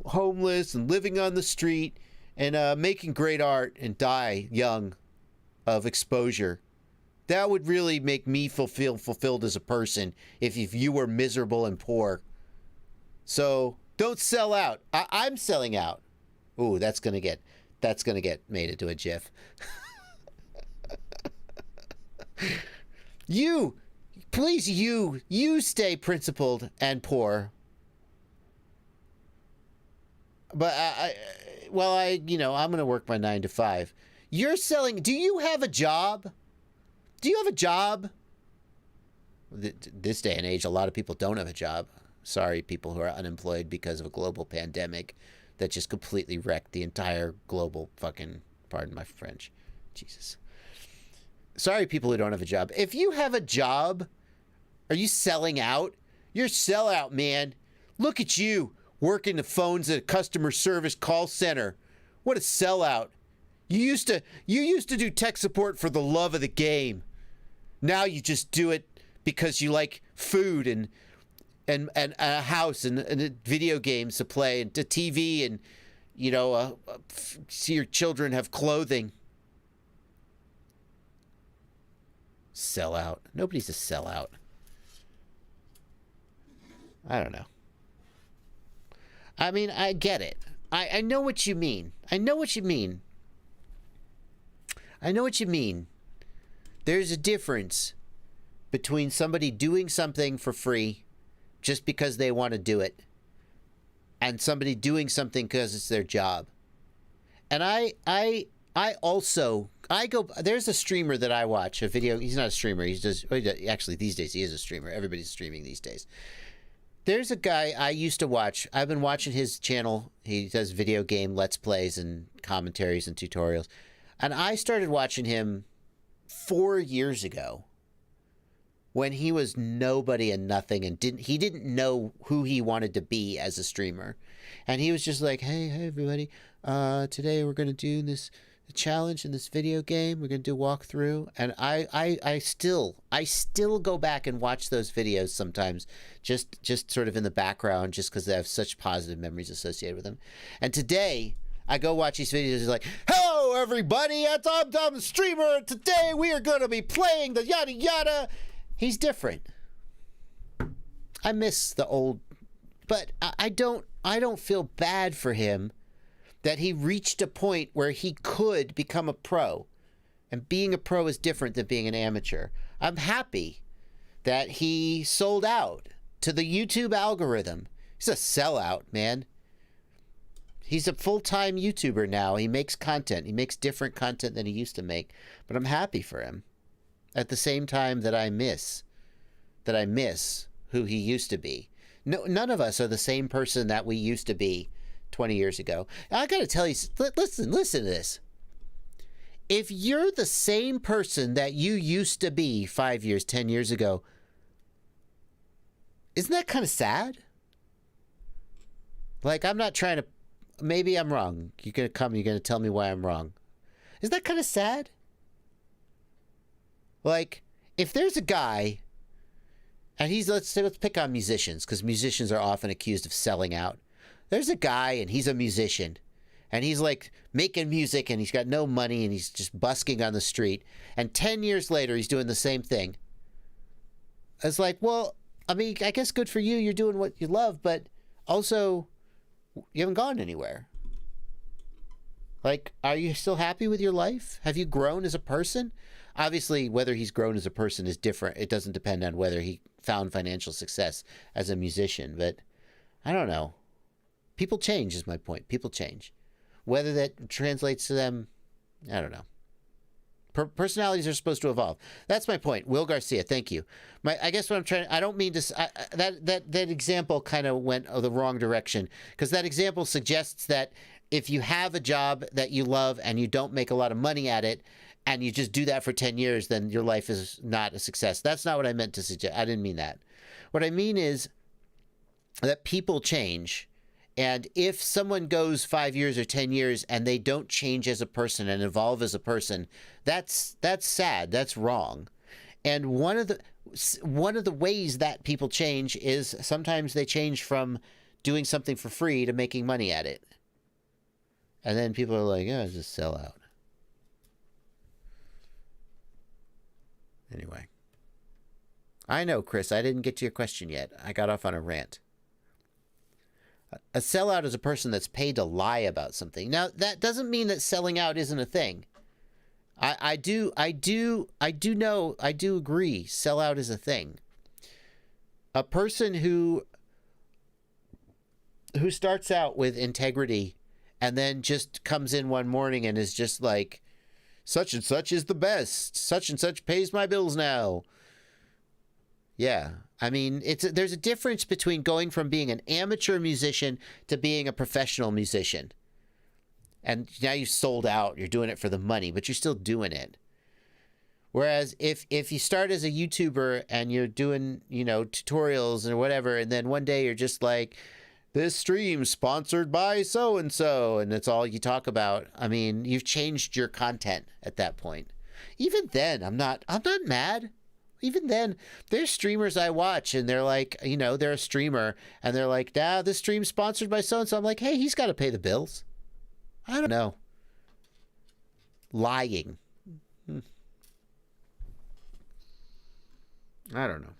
homeless and living on the street and making great art and die young of exposure. That would really make me feel fulfilled as a person if you were miserable and poor. So don't sell out. I'm selling out. Ooh, that's gonna get made into a GIF. Please stay principled and poor. But I'm gonna work my 9 to 5. You're selling. Do you have a job? Do you have a job? This day and age, a lot of people don't have a job. Sorry, people who are unemployed because of a global pandemic that just completely wrecked the entire global fucking, pardon my French. Jesus. Sorry, people who don't have a job. If you have a job, are you selling out? You're a sellout, man. Look at you working the phones at a customer service call center. What a sellout. You used to do tech support for the love of the game. Now you just do it because you like food and a house and video games to play and a TV and see your children have clothing. Sellout. Nobody's a sellout. I don't know. I mean, I get it. I know what you mean. I know what you mean. There's a difference between somebody doing something for free just because they want to do it and somebody doing something because it's their job. And there's a streamer that I watch, a video. He's not a streamer. Actually, these days he is a streamer. Everybody's streaming these days. There's a guy I used to watch. I've been watching his channel. He does video game Let's Plays and commentaries and tutorials. And I started watching him 4 years ago when he was nobody and nothing and he didn't know who he wanted to be as a streamer. And he was just like, hey everybody, today we're going to do this a challenge in this video game. We're gonna do a walkthrough, and I still go back and watch those videos sometimes, just sort of in the background, just because they have such positive memories associated with them. And today, I go watch these videos. It's like, hello everybody, it's I'm the streamer. Today we are gonna be playing the yada yada. He's different. I miss the old, but I don't feel bad for him that he reached a point where he could become a pro. And being a pro is different than being an amateur. I'm happy that he sold out to the YouTube algorithm. He's a sellout, man. He's a full-time YouTuber now. He makes content. He makes different content than he used to make. But I'm happy for him. At the same time that I miss who he used to be. No, none of us are the same person that we used to be 20 years ago. I got to tell you, listen to this. If you're the same person that you used to be 5 years, 10 years ago, isn't that kind of sad? Like, I'm not trying to, maybe I'm wrong. You're going to tell me why I'm wrong. Isn't that kind of sad? Like, if there's a guy, and let's pick on musicians, because musicians are often accused of selling out. There's a guy, and he's a musician, and he's like making music, and he's got no money, and he's just busking on the street. And 10 years later, he's doing the same thing. It's like, well, I mean, I guess good for you. You're doing what you love, but also, you haven't gone anywhere. Like, are you still happy with your life? Have you grown as a person? Obviously, whether he's grown as a person is different. It doesn't depend on whether he found financial success as a musician, but I don't know. People change is my point. People change. Whether that translates to them, I don't know. Personalities are supposed to evolve. That's my point. Will Garcia, thank you. I guess what I'm trying, I don't mean to, that example kind of went the wrong direction, because that example suggests that if you have a job that you love and you don't make a lot of money at it, and you just do that for 10 years, then your life is not a success. That's not what I meant to suggest. I didn't mean that. What I mean is that people change. And if someone goes 5 years or 10 years and they don't change as a person and evolve as a person, that's sad. That's wrong. And one of the ways that people change is sometimes they change from doing something for free to making money at it. And then people are like, oh, just sell out. Anyway. I know, Chris, I didn't get to your question yet. I got off on a rant. A sellout is a person that's paid to lie about something. Now, that doesn't mean that selling out isn't a thing. I do agree. Sellout is a thing. A person who starts out with integrity and then just comes in one morning and is just like, such and such is the best. Such and such pays my bills now. Yeah. I mean, there's a difference between going from being an amateur musician to being a professional musician. And now you've sold out. You're doing it for the money, but you're still doing it. Whereas if you start as a YouTuber and you're doing, tutorials or whatever, and then one day you're just like, this stream sponsored by so-and-so, and that's all you talk about. I mean, you've changed your content at that point. Even then, I'm not mad. Even then, there's streamers I watch, and they're like, they're a streamer, and they're like, this stream's sponsored by so-and-so. I'm like, hey, he's got to pay the bills. I don't know. Lying. I don't know.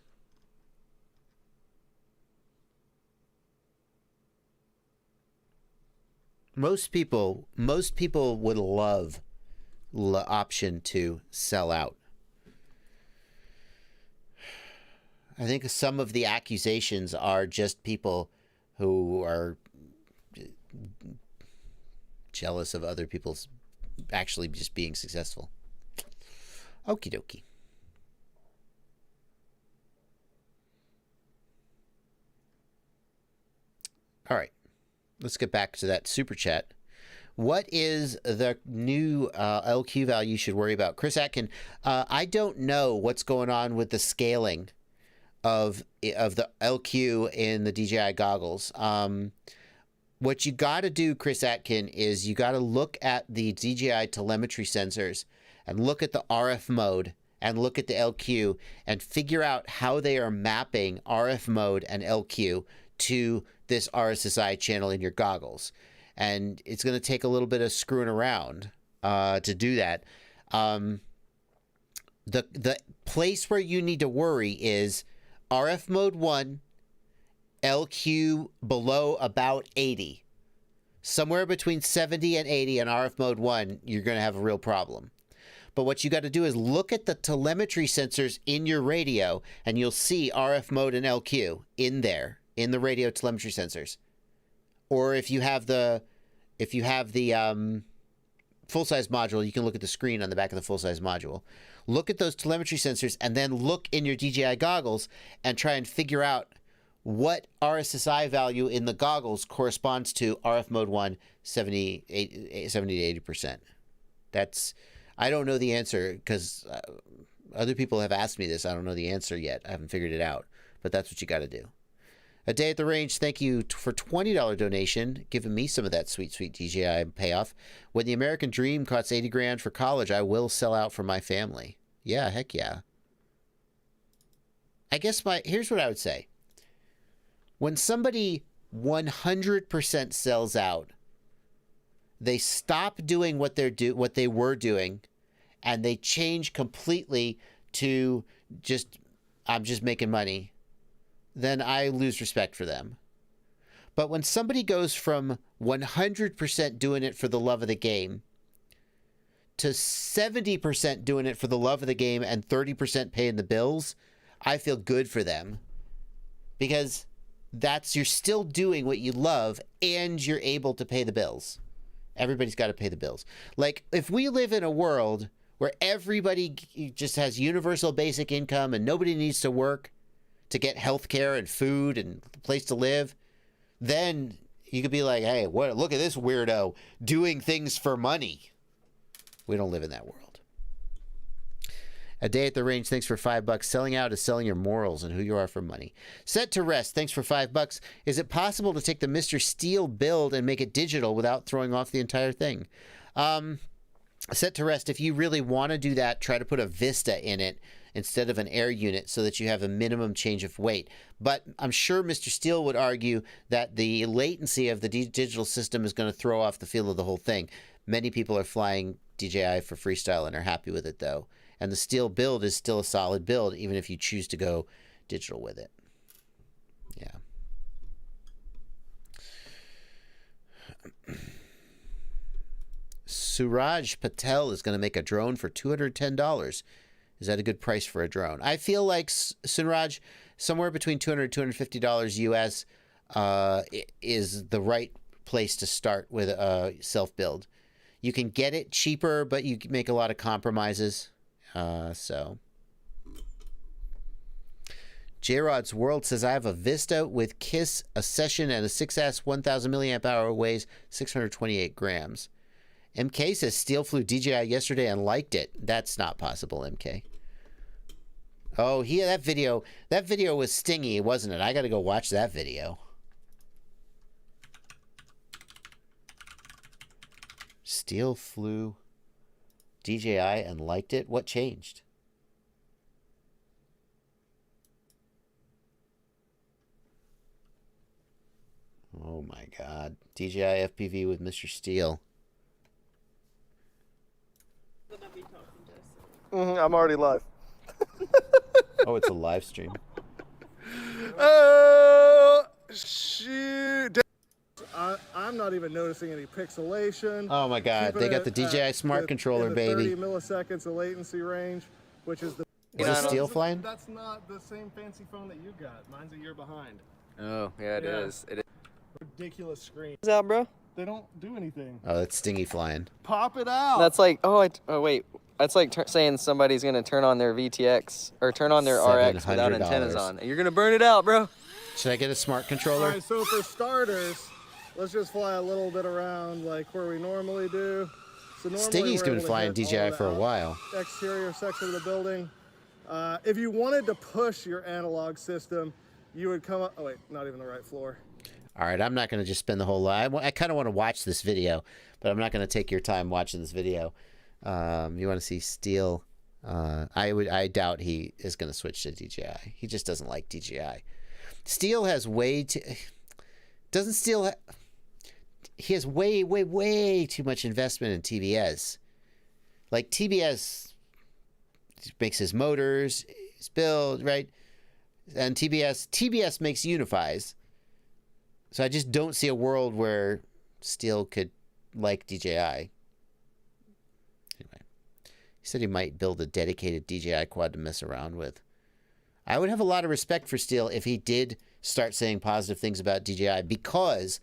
Most people would love the option to sell out. I think some of the accusations are just people who are jealous of other people's actually just being successful. Okie dokie. All right. Let's get back to that super chat. What is the new LQ value you should worry about? Chris Atkin, I don't know what's going on with the scaling of the LQ in the DJI goggles. what you got to do, Chris Atkin, is you got to look at the DJI telemetry sensors and look at the RF mode and look at the LQ and figure out how they are mapping RF mode and LQ to this RSSI channel in your goggles. And it's going to take a little bit of screwing around to do that. The place where you need to worry is RF mode 1, LQ below about 80. Somewhere between 70 and 80 in RF mode 1, you're going to have a real problem. But what you got to do is look at the telemetry sensors in your radio, and you'll see RF mode and LQ in there, in the radio telemetry sensors. Or if you have the full-size module, you can look at the screen on the back of the full-size module. Look at those telemetry sensors, and then look in your DJI goggles and try and figure out what RSSI value in the goggles corresponds to RF mode 1, 70 to 80%. I don't know the answer because other people have asked me this. I don't know the answer yet. I haven't figured it out, but that's what you got to do. A Day at the Range, thank you for $20 donation, giving me some of that sweet, sweet DJI payoff. When the American dream costs $80 grand for college, I will sell out for my family. Yeah, heck yeah. I guess here's what I would say. When somebody 100% sells out, they stop doing what they were doing, and they change completely to I'm just making money, then I lose respect for them. But when somebody goes from 100% doing it for the love of the game to 70% doing it for the love of the game and 30% paying the bills, I feel good for them. Because you're still doing what you love and you're able to pay the bills. Everybody's got to pay the bills. Like, if we live in a world where everybody just has universal basic income and nobody needs to work to get health care and food and a place to live, then you could be like, hey, look at this weirdo doing things for money. We don't live in that world. A Day at the Range, thanks for $5. Selling out is selling your morals and who you are for money. Set to Rest, thanks for $5. Is it possible to take the Mr. Steel build and make it digital without throwing off the entire thing? Set to Rest, if you really want to do that, try to put a Vista in it instead of an air unit so that you have a minimum change of weight. But I'm sure Mr. Steele would argue that the latency of the digital system is going to throw off the feel of the whole thing. Many people are flying DJI for freestyle and are happy with it, though. And the Steel build is still a solid build, even if you choose to go digital with it. Yeah. Suraj Patel is going to make a drone for $210. Is that a good price for a drone? I feel like, Suraj, somewhere between $200 and $250 US is the right place to start with a self-build. You can get it cheaper, but you can make a lot of compromises. J-Rod's World says, I have a Vista with KISS, a Session, and a 6S 1000 milliamp hour, weighs 628 grams. MK says, Steel flew DJI yesterday and liked it. That's not possible, MK. Oh, that video was stingy, wasn't it? I got to go watch that video. Steel flew DJI and liked it? What changed? Oh my God. DJI FPV with Mr. Steele. I'm already live. Oh, it's a live stream. Oh, shoot. I'm not even noticing any pixelation. Oh my God, they got the DJI Smart Controller, baby. 30 milliseconds of latency range, which is the... Is it Steel flying? That's not the same fancy phone that you got. Mine's a year behind. Oh, yeah, it is. It is. Ridiculous screen. What's out, bro? They don't do anything. Oh, that's Stingy flying. Pop it out. That's like, oh wait. That's like saying somebody's going to turn on their VTX or turn on their RX without antennas on. You're going to burn it out, bro. Should I get a Smart Controller? All right, so for starters, let's just fly a little bit around like where we normally do. So normally Stingy's been flying DJI for a while. Exterior section of the building. If you wanted to push your analog system, you would come up. Oh wait, not even the right floor. All right, I'm not going to just spend the whole live. I kind of want to watch this video, but I'm not going to take your time watching this video. You want to see Steel? I doubt he is going to switch to DJI. He just doesn't like DJI. Steel has way too. Doesn't Steel? He has way too much investment in TBS. Like TBS makes his motors, his build, right? And TBS makes unifies. So I just don't see a world where Steel could like DJI. Anyway, he said he might build a dedicated DJI quad to mess around with. I would have a lot of respect for Steel if he did start saying positive things about DJI, because,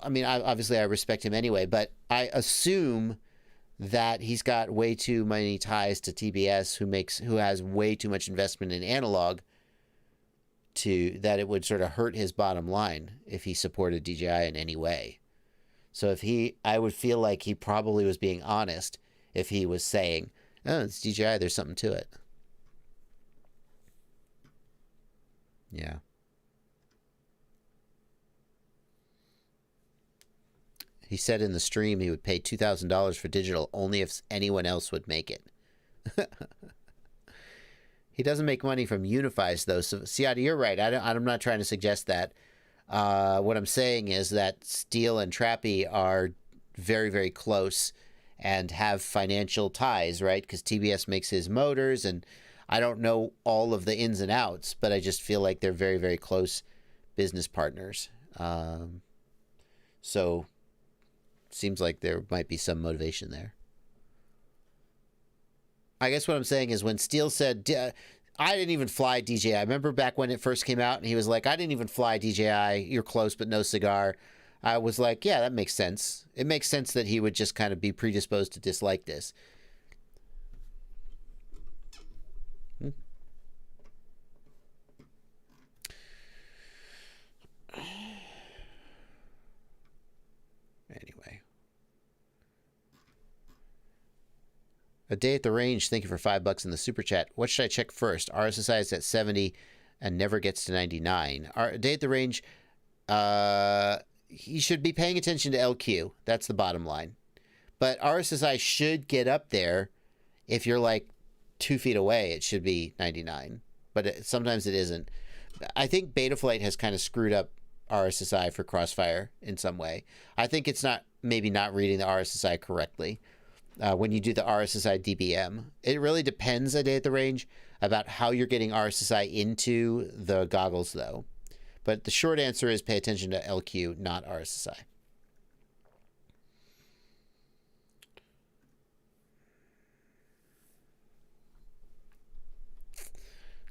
I mean, obviously I respect him anyway, but I assume that he's got way too many ties to TBS, who has way too much investment in analog, that it would sort of hurt his bottom line if he supported DJI in any way. So I would feel like he probably was being honest if he was saying, oh, it's DJI, there's something to it. Yeah. He said in the stream he would pay $2,000 for digital only if anyone else would make it. He doesn't make money from unifies, though. So, Siada, you're right. I'm not trying to suggest that. What I'm saying is that Steel and Trappy are very, very close and have financial ties, right? Because TBS makes his motors, and I don't know all of the ins and outs, but I just feel like they're very, very close business partners. So, seems like there might be some motivation there. I guess what I'm saying is when Steel said, I didn't even fly DJI. I remember back when it first came out and he was like, I didn't even fly DJI. You're close, but no cigar. I was like, yeah, that makes sense. It makes sense that he would just kind of be predisposed to dislike this. Anyway. A day at the range. Thank you for $5 in the super chat. What should I check first? RSSI is at 70 and never gets to 99. A day at the range. He should be paying attention to LQ. That's the bottom line. But RSSI should get up there. If you're like 2 feet away, it should be 99. But sometimes it isn't. I think Betaflight has kind of screwed up RSSI for Crossfire in some way. I think it's maybe not reading the RSSI correctly. When you do the RSSI DBM. It really depends a day at the range about how you're getting RSSI into the goggles, though. But the short answer is pay attention to LQ, not RSSI.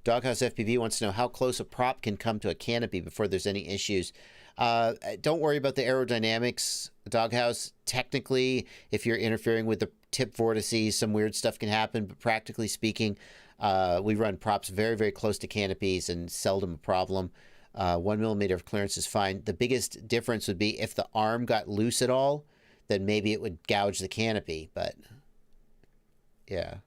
Doghouse FPV wants to know how close a prop can come to a canopy before there's any issues. Don't worry about the aerodynamics, Doghouse. Technically, if you're interfering with the tip vortices, some weird stuff can happen. But practically speaking, we run props very, very close to canopies and seldom a problem. 1 millimeter of clearance is fine. The biggest difference would be if the arm got loose at all, then maybe it would gouge the canopy. But yeah.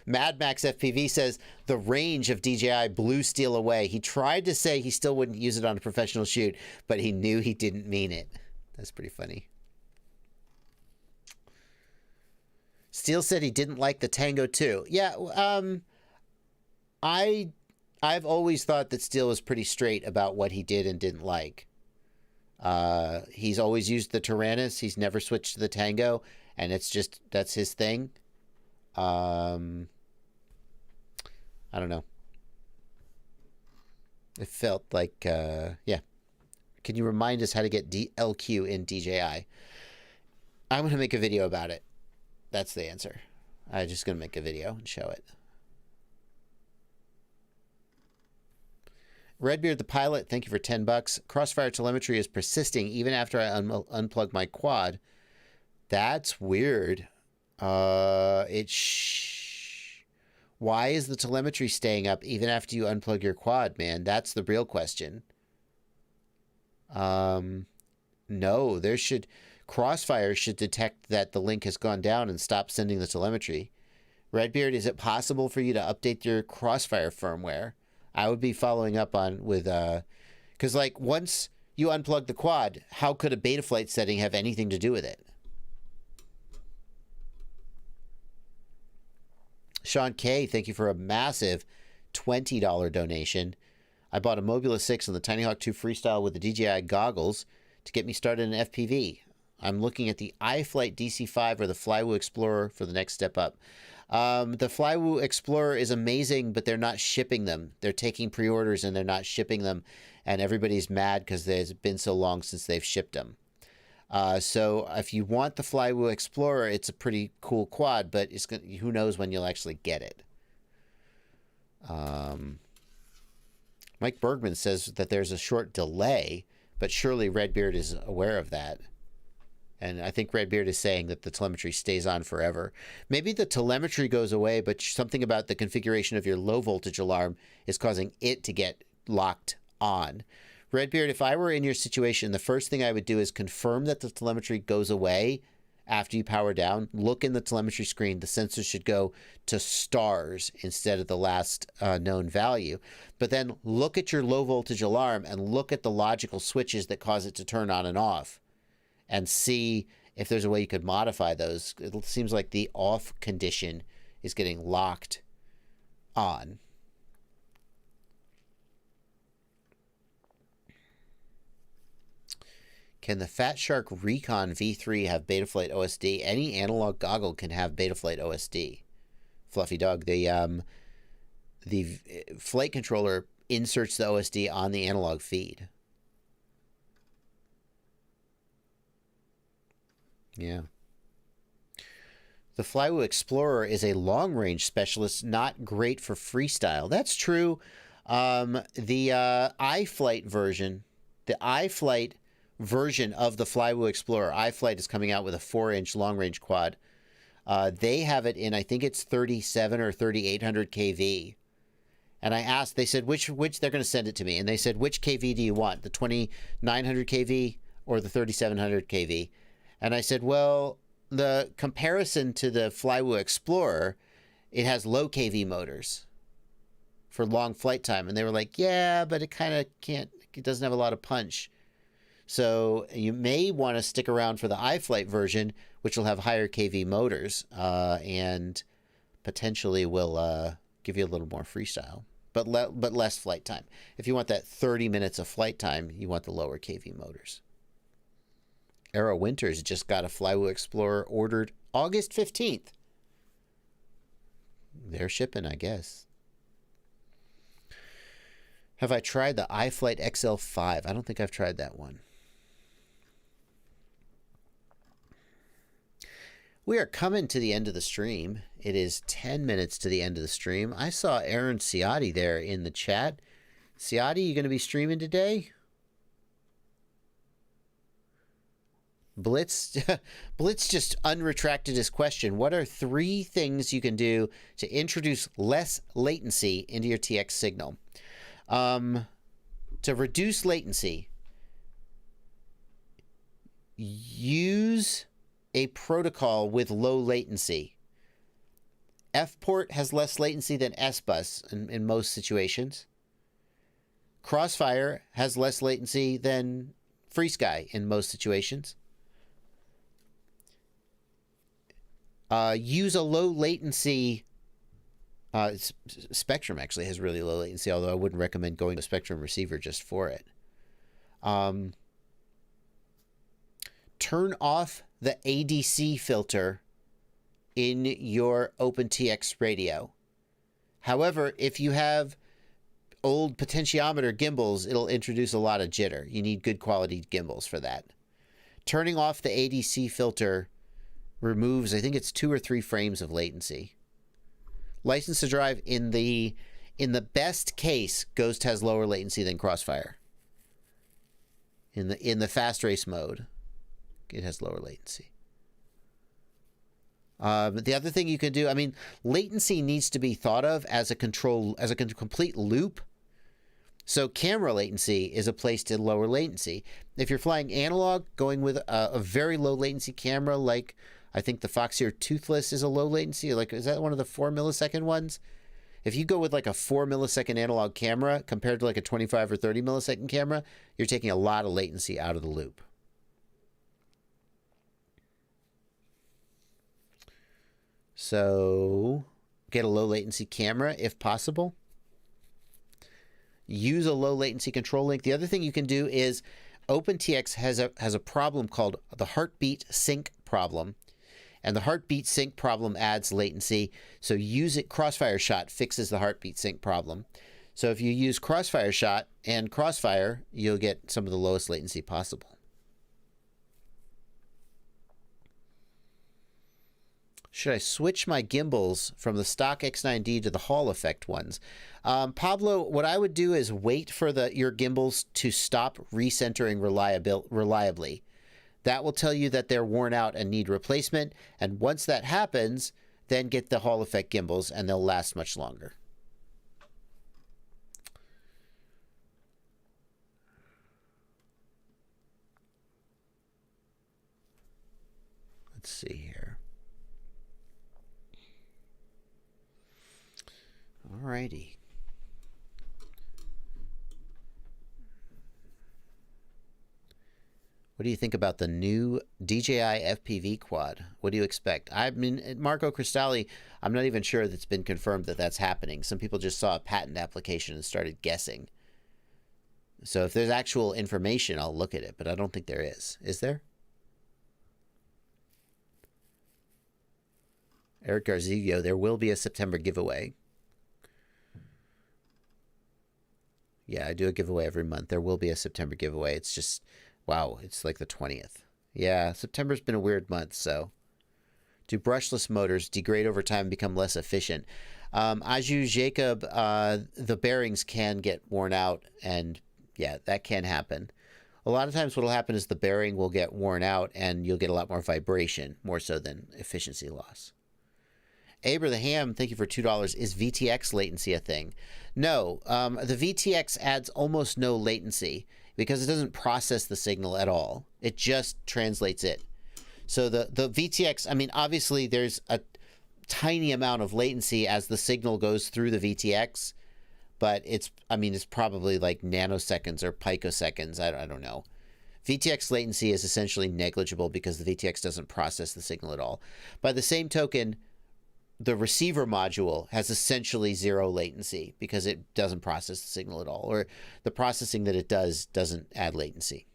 Mad Max FPV says the range of DJI blew Steel away. He tried to say he still wouldn't use it on a professional shoot, but he knew he didn't mean it. That's pretty funny. Steel said he didn't like the Tango 2. Yeah, I've always thought that Steel was pretty straight about what he did and didn't like. He's always used the Tyrannus. He's never switched to the Tango, and that's his thing. I don't know. It felt like, yeah. Can you remind us how to get LQ in DJI? I'm going to make a video about it. That's the answer. I'm just going to make a video and show it. Redbeard the Pilot, thank you for $10. Crossfire telemetry is persisting even after I unplug my quad. That's weird. Why is the telemetry staying up even after you unplug your quad, man? That's the real question. No, Crossfire should detect that the link has gone down and stop sending the telemetry. Redbeard, is it possible for you to update your Crossfire firmware? I would be following up on with, because like once you unplug the quad, how could a Betaflight setting have anything to do with it? Sean K, thank you for a massive $20 donation. I bought a Mobula 6 and the Tiny Hawk 2 Freestyle with the DJI goggles to get me started in FPV. I'm looking at the iFlight DC5 or the Flywoo Explorer for the next step up. The Flywoo Explorer is amazing, but they're not shipping them. They're taking pre-orders and they're not shipping them, and everybody's mad because there's been so long since they've shipped them. So if you want the Flywoo Explorer, it's a pretty cool quad, but it's gonna, who knows when you'll actually get it. Mike Bergman says that there's a short delay, but surely Redbeard is aware of that. And I think Redbeard is saying that the telemetry stays on forever. Maybe the telemetry goes away, but something about the configuration of your low voltage alarm is causing it to get locked on. Redbeard, if I were in your situation, the first thing I would do is confirm that the telemetry goes away after you power down. Look in the telemetry screen. The sensor should go to stars instead of the last known value. But then look at your low voltage alarm and look at the logical switches that cause it to turn on and off, and see if there's a way you could modify those. It seems like the off condition is getting locked on. Can the Fat Shark Recon V3 have Betaflight OSD? Any analog goggle can have Betaflight OSD. Fluffy Dog, the flight controller inserts the OSD on the analog feed. Yeah. The Flywoo Explorer is a long-range specialist, not great for freestyle. That's true. The iFlight version of the Flywoo Explorer, iFlight is coming out with a 4-inch long-range quad. They have it in, I think it's 37 or 3800 kV. And I asked, they said, which they're going to send it to me. And they said, which kV do you want? The 2900 kV or the 3700 kV? And I said, well, the comparison to the Flywoo Explorer, it has low kV motors for long flight time. And they were like, yeah, but it kind of can't, it doesn't have a lot of punch. So you may want to stick around for the iFlight version, which will have higher kV motors and potentially will give you a little more freestyle, but less flight time. If you want that 30 minutes of flight time, you want the lower kV motors. Arrow Winters just got a Flywoo Explorer ordered August 15th. They're shipping, I guess. Have I tried the iFlight XL5? I don't think I've tried that one. We are coming to the end of the stream. It is 10 minutes to the end of the stream. I saw Aaron Ciotti there in the chat. Ciotti, you going to be streaming today? Blitz just unretracted his question. What are 3 things you can do to introduce less latency into your TX signal? To reduce latency, use a protocol with low latency. F-port has less latency than S-bus in most situations. Crossfire has less latency than FreeSky in most situations. Use a low latency. Spectrum actually has really low latency, although I wouldn't recommend going to a Spectrum receiver just for it. Turn off the ADC filter in your OpenTX radio. However, if you have old potentiometer gimbals, it'll introduce a lot of jitter. You need good quality gimbals for that. Turning off the ADC filter removes, I think it's 2 or 3 frames of latency. License to Drive in the best case, Ghost has lower latency than Crossfire. In the fast race mode, it has lower latency. But the other thing you can do, I mean, latency needs to be thought of as a complete loop. So camera latency is a place to lower latency. If you're flying analog, going with a very low latency camera, like I think the Foxeer Toothless is a low latency. Like, is that one of the 4 millisecond ones? If you go with like a 4 millisecond analog camera compared to like a 25 or 30 millisecond camera, you're taking a lot of latency out of the loop. So get a low latency camera if possible. Use a low latency control link. The other thing you can do is OpenTX has a problem called the heartbeat sync problem. And the heartbeat sync problem adds latency. So use it. Crossfire Shot fixes the heartbeat sync problem. So if you use Crossfire Shot and Crossfire, you'll get some of the lowest latency possible. Should I switch my gimbals from the stock X9D to the Hall effect ones? Pablo, what I would do is wait for your gimbals to stop recentering reliably. That will tell you that they're worn out and need replacement. And once that happens, then get the Hall effect gimbals and they'll last much longer. Let's see here. Alrighty. What do you think about the new DJI FPV quad? What do you expect? I mean, Marco Cristalli, I'm not even sure that's been confirmed that that's happening. Some people just saw a patent application and started guessing. So if there's actual information, I'll look at it, but I don't think there is. Is there? Eric Garzillo, there will be a September giveaway. Yeah, I do a giveaway every month. There will be a September giveaway. It's just, wow, it's like the 20th. Yeah, September's been a weird month, so. Do brushless motors degrade over time and become less efficient? Aju Jacob, the bearings can get worn out, and yeah, that can happen. A lot of times what will happen is the bearing will get worn out, and you'll get a lot more vibration, more so than efficiency loss. Abraham, thank you for $2. Is VTX latency a thing? No. The VTX adds almost no latency because it doesn't process the signal at all. It just translates it. So the VTX, I mean, obviously there's a tiny amount of latency as the signal goes through the VTX, but it's probably like nanoseconds or picoseconds. I don't know. VTX latency is essentially negligible because the VTX doesn't process the signal at all. By the same token, the receiver module has essentially zero latency because it doesn't process the signal at all, or the processing that it does doesn't add latency.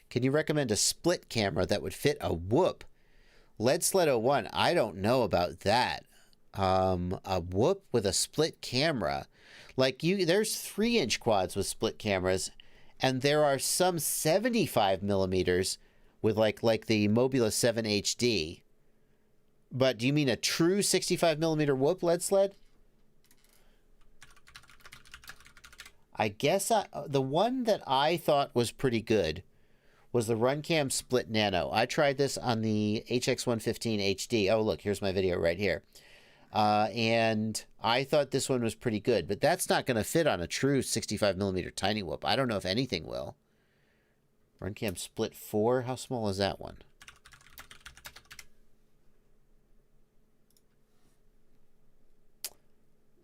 Can you recommend a split camera that would fit a Whoop? LED Sled 01, I don't know about that. A Whoop with a split camera. There's 3-inch quads with split cameras, and there are some 75 millimeters with like the Mobula 7 HD. But do you mean a true 65 millimeter Whoop LED sled? I guess the one that I thought was pretty good was the Runcam Split Nano. I tried this on the HX115 HD. Oh, look, here's my video right here. And I thought this one was pretty good, but that's not going to fit on a true 65 millimeter Tiny Whoop. I don't know if anything will. Runcam Split 4. How small is that one?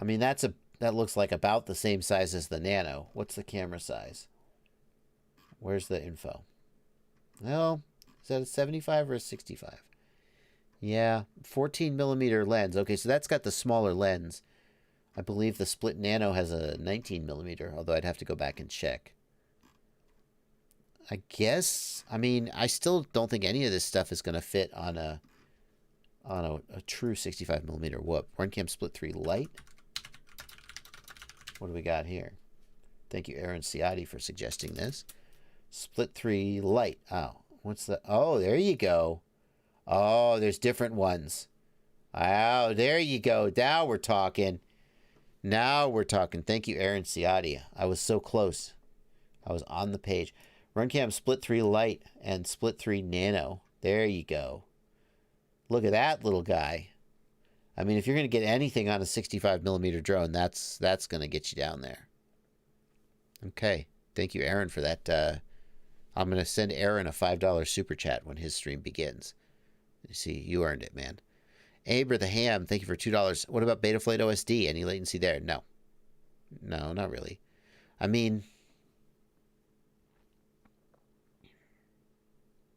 I mean, that looks like about the same size as the Nano. What's the camera size? Where's the info? Well, is that a 75 or a 65? Yeah, 14 millimeter lens. Okay, so that's got the smaller lens. I believe the Split Nano has a 19 millimeter, although I'd have to go back and check. I guess, I mean, I still don't think any of this stuff is going to fit on a true 65 millimeter Whoop. Runcam Split 3 Lite. What do we got here? Thank you, Aaron Ciati, for suggesting this. Split 3 Lite. Oh, what's the... Oh, there you go. Oh, there's different ones. Oh, there you go. Now we're talking. Now we're talking. Thank you, Aaron Ciati. I was so close. I was on the page. Runcam Split 3 Lite and Split 3 Nano. There you go. Look at that little guy. I mean, if you're going to get anything on a 65 millimeter drone, that's going to get you down there. Okay. Thank you, Aaron, for that. I'm going to send Aaron a $5 super chat when his stream begins. You see, you earned it, man. Aber the Ham, thank you for $2. What about Betaflight OSD? Any latency there? No. No, not really. I mean,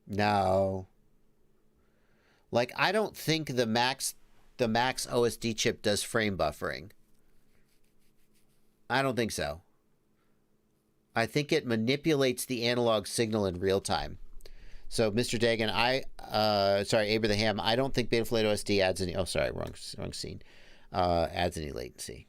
no. Like, I don't think the Max OSD chip does frame buffering. I don't think so. I think it manipulates the analog signal in real time. So, Mr. Dagan, sorry, Aber the Ham, I don't think Betaflight OSD adds any, oh, sorry, wrong scene, adds any latency.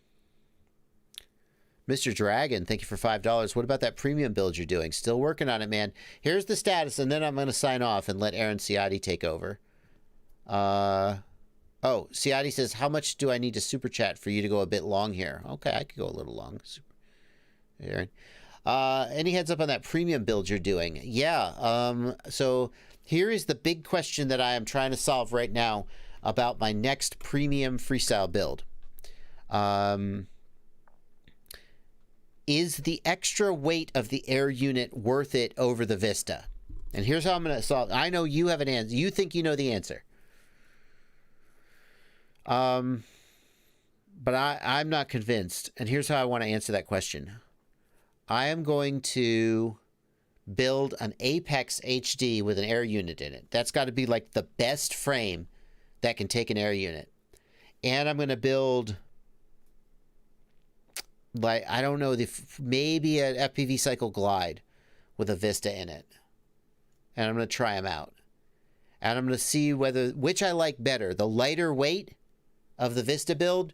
Mr. Dragon, thank you for $5. What about that premium build you're doing? Still working on it, man. Here's the status, and then I'm going to sign off and let Aaron Ciotti take over. Oh, Ciotti says, how much do I need to super chat for you to go a bit long here? Okay, I could go a little long. Aaron. Any heads up on that premium build you're doing? Yeah. So here is the big question that I am trying to solve right now about my next premium freestyle build. Is the extra weight of the air unit worth it over the Vista? And here's how I'm going to solve. I know you have an answer. You think you know the answer. But I'm not convinced. And here's how I want to answer that question. I am going to build an Apex HD with an air unit in it. That's got to be like the best frame that can take an air unit. And I'm going to build, like, I don't know, maybe an FPV Cycle Glide with a Vista in it. And I'm going to try them out. And I'm going to see which I like better, the lighter weight of the Vista build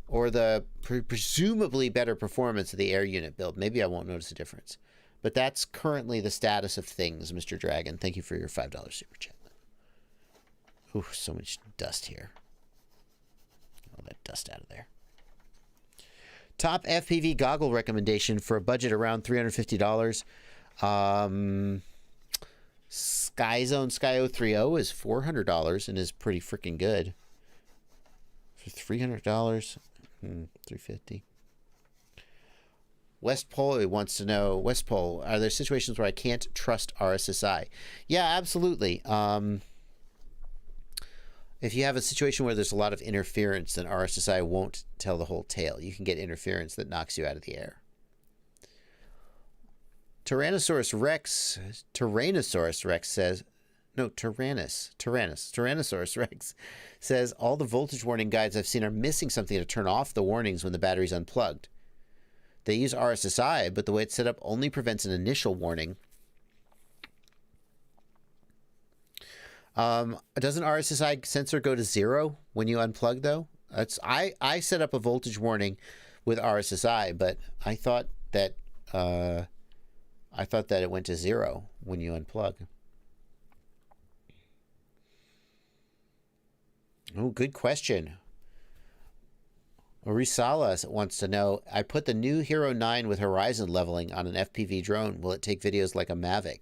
or the presumably better performance of the air unit build. Maybe I won't notice a difference. But that's currently the status of things, Mr. Dragon. Thank you for your $5 super chat. Ooh, so much dust here. All that dust out of there. Top FPV goggle recommendation for a budget around $350. Skyzone Sky 030 is $400 and is pretty freaking good. For $300, $350. West Pole wants to know, West Pole, are there situations where I can't trust RSSI? Yeah, absolutely. If you have a situation where there's a lot of interference, then RSSI won't tell the whole tale. You can get interference that knocks you out of the air. Tyrannosaurus Rex says, no, Tyrannosaurus Rex says, all the voltage warning guides I've seen are missing something to turn off the warnings when the battery's unplugged. They use RSSI, but the way it's set up only prevents an initial warning. Doesn't RSSI sensor go to 0 when you unplug, though? I set up a voltage warning with RSSI, but I thought that it went to 0 when you unplug. Oh, good question. Orisala wants to know, I put the new Hero 9 with horizon leveling on an FPV drone. Will it take videos like a Mavic?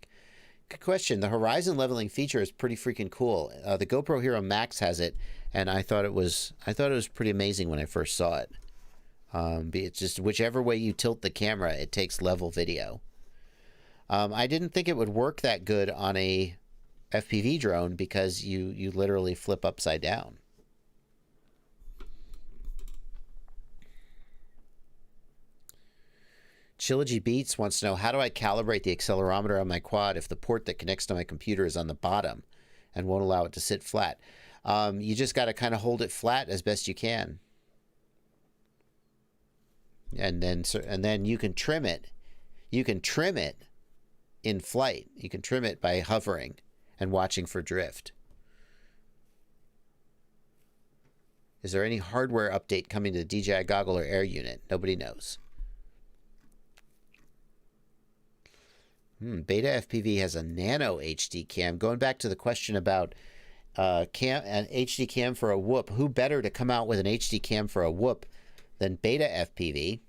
Good question. The horizon leveling feature is pretty freaking cool. The GoPro Hero Max has it, and I thought it was pretty amazing when I first saw it. It's just whichever way you tilt the camera, it takes level video. I didn't think it would work that good on a FPV drone because you literally flip upside down. Chilogy Beats wants to know, how do I calibrate the accelerometer on my quad if the port that connects to my computer is on the bottom and won't allow it to sit flat? You just got to kind of hold it flat as best you can. And then you can trim it. You can trim it in flight. You can trim it by hovering and watching for drift. Is there any hardware update coming to the DJI goggle or air unit? Nobody knows. Beta FPV has a nano HD cam. Going back to the question about an HD cam for a whoop, who better to come out with an HD cam for a whoop than Beta FPV?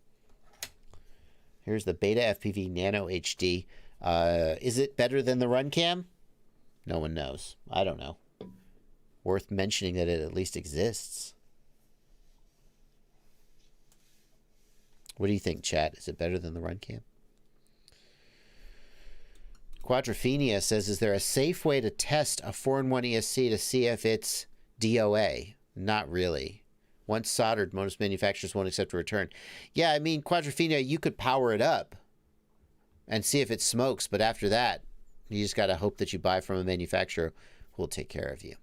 Here's the Beta FPV Nano HD. Is it better than the Run Cam? No one knows. I don't know. Worth mentioning that it at least exists. What do you think, chat? Is it better than the Run Cam? Quadrophenia says, is there a safe way to test a 4-in-1 ESC to see if it's DOA. Not really. Once soldered, most manufacturers won't accept a return. Yeah, I mean, Quadrophenia, you could power it up and see if it smokes, but after that, you just got to hope that you buy from a manufacturer who will take care of you.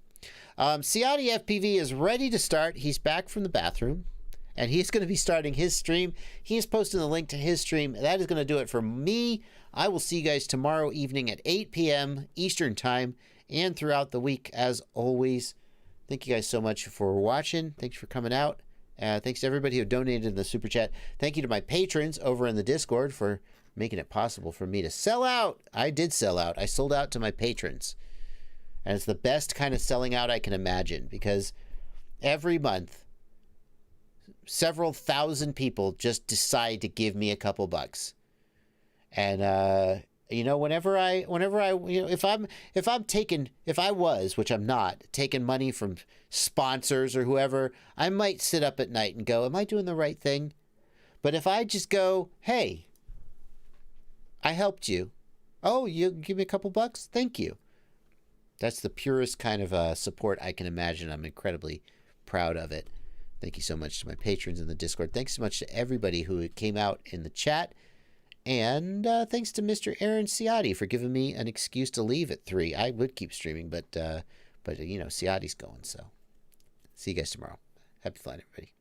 Ciotti FPV is ready to start. He's back from the bathroom, and he's going to be starting his stream. He is posting the link to his stream. That is going to do it for me. I will see you guys tomorrow evening at 8 p.m. Eastern Time and throughout the week, as always. Thank you guys so much for watching. Thanks for coming out. Thanks to everybody who donated in the Super Chat. Thank you to my patrons over in the Discord for making it possible for me to sell out. I did sell out. I sold out to my patrons. And it's the best kind of selling out I can imagine, because every month, several thousand people just decide to give me a couple bucks. And, you know, whenever I, you know, if I was, which I'm not, taking money from sponsors or whoever, I might sit up at night and go, am I doing the right thing? But if I just go, hey, I helped you. Oh, you give me a couple bucks? Thank you. That's the purest kind of support I can imagine. I'm incredibly proud of it. Thank you so much to my patrons in the Discord. Thanks so much to everybody who came out in the chat. And thanks to Mr. Aaron Ciotti for giving me an excuse to leave at 3. I would keep streaming, but you know, Ciotti's going, so. See you guys tomorrow. Happy flying, everybody.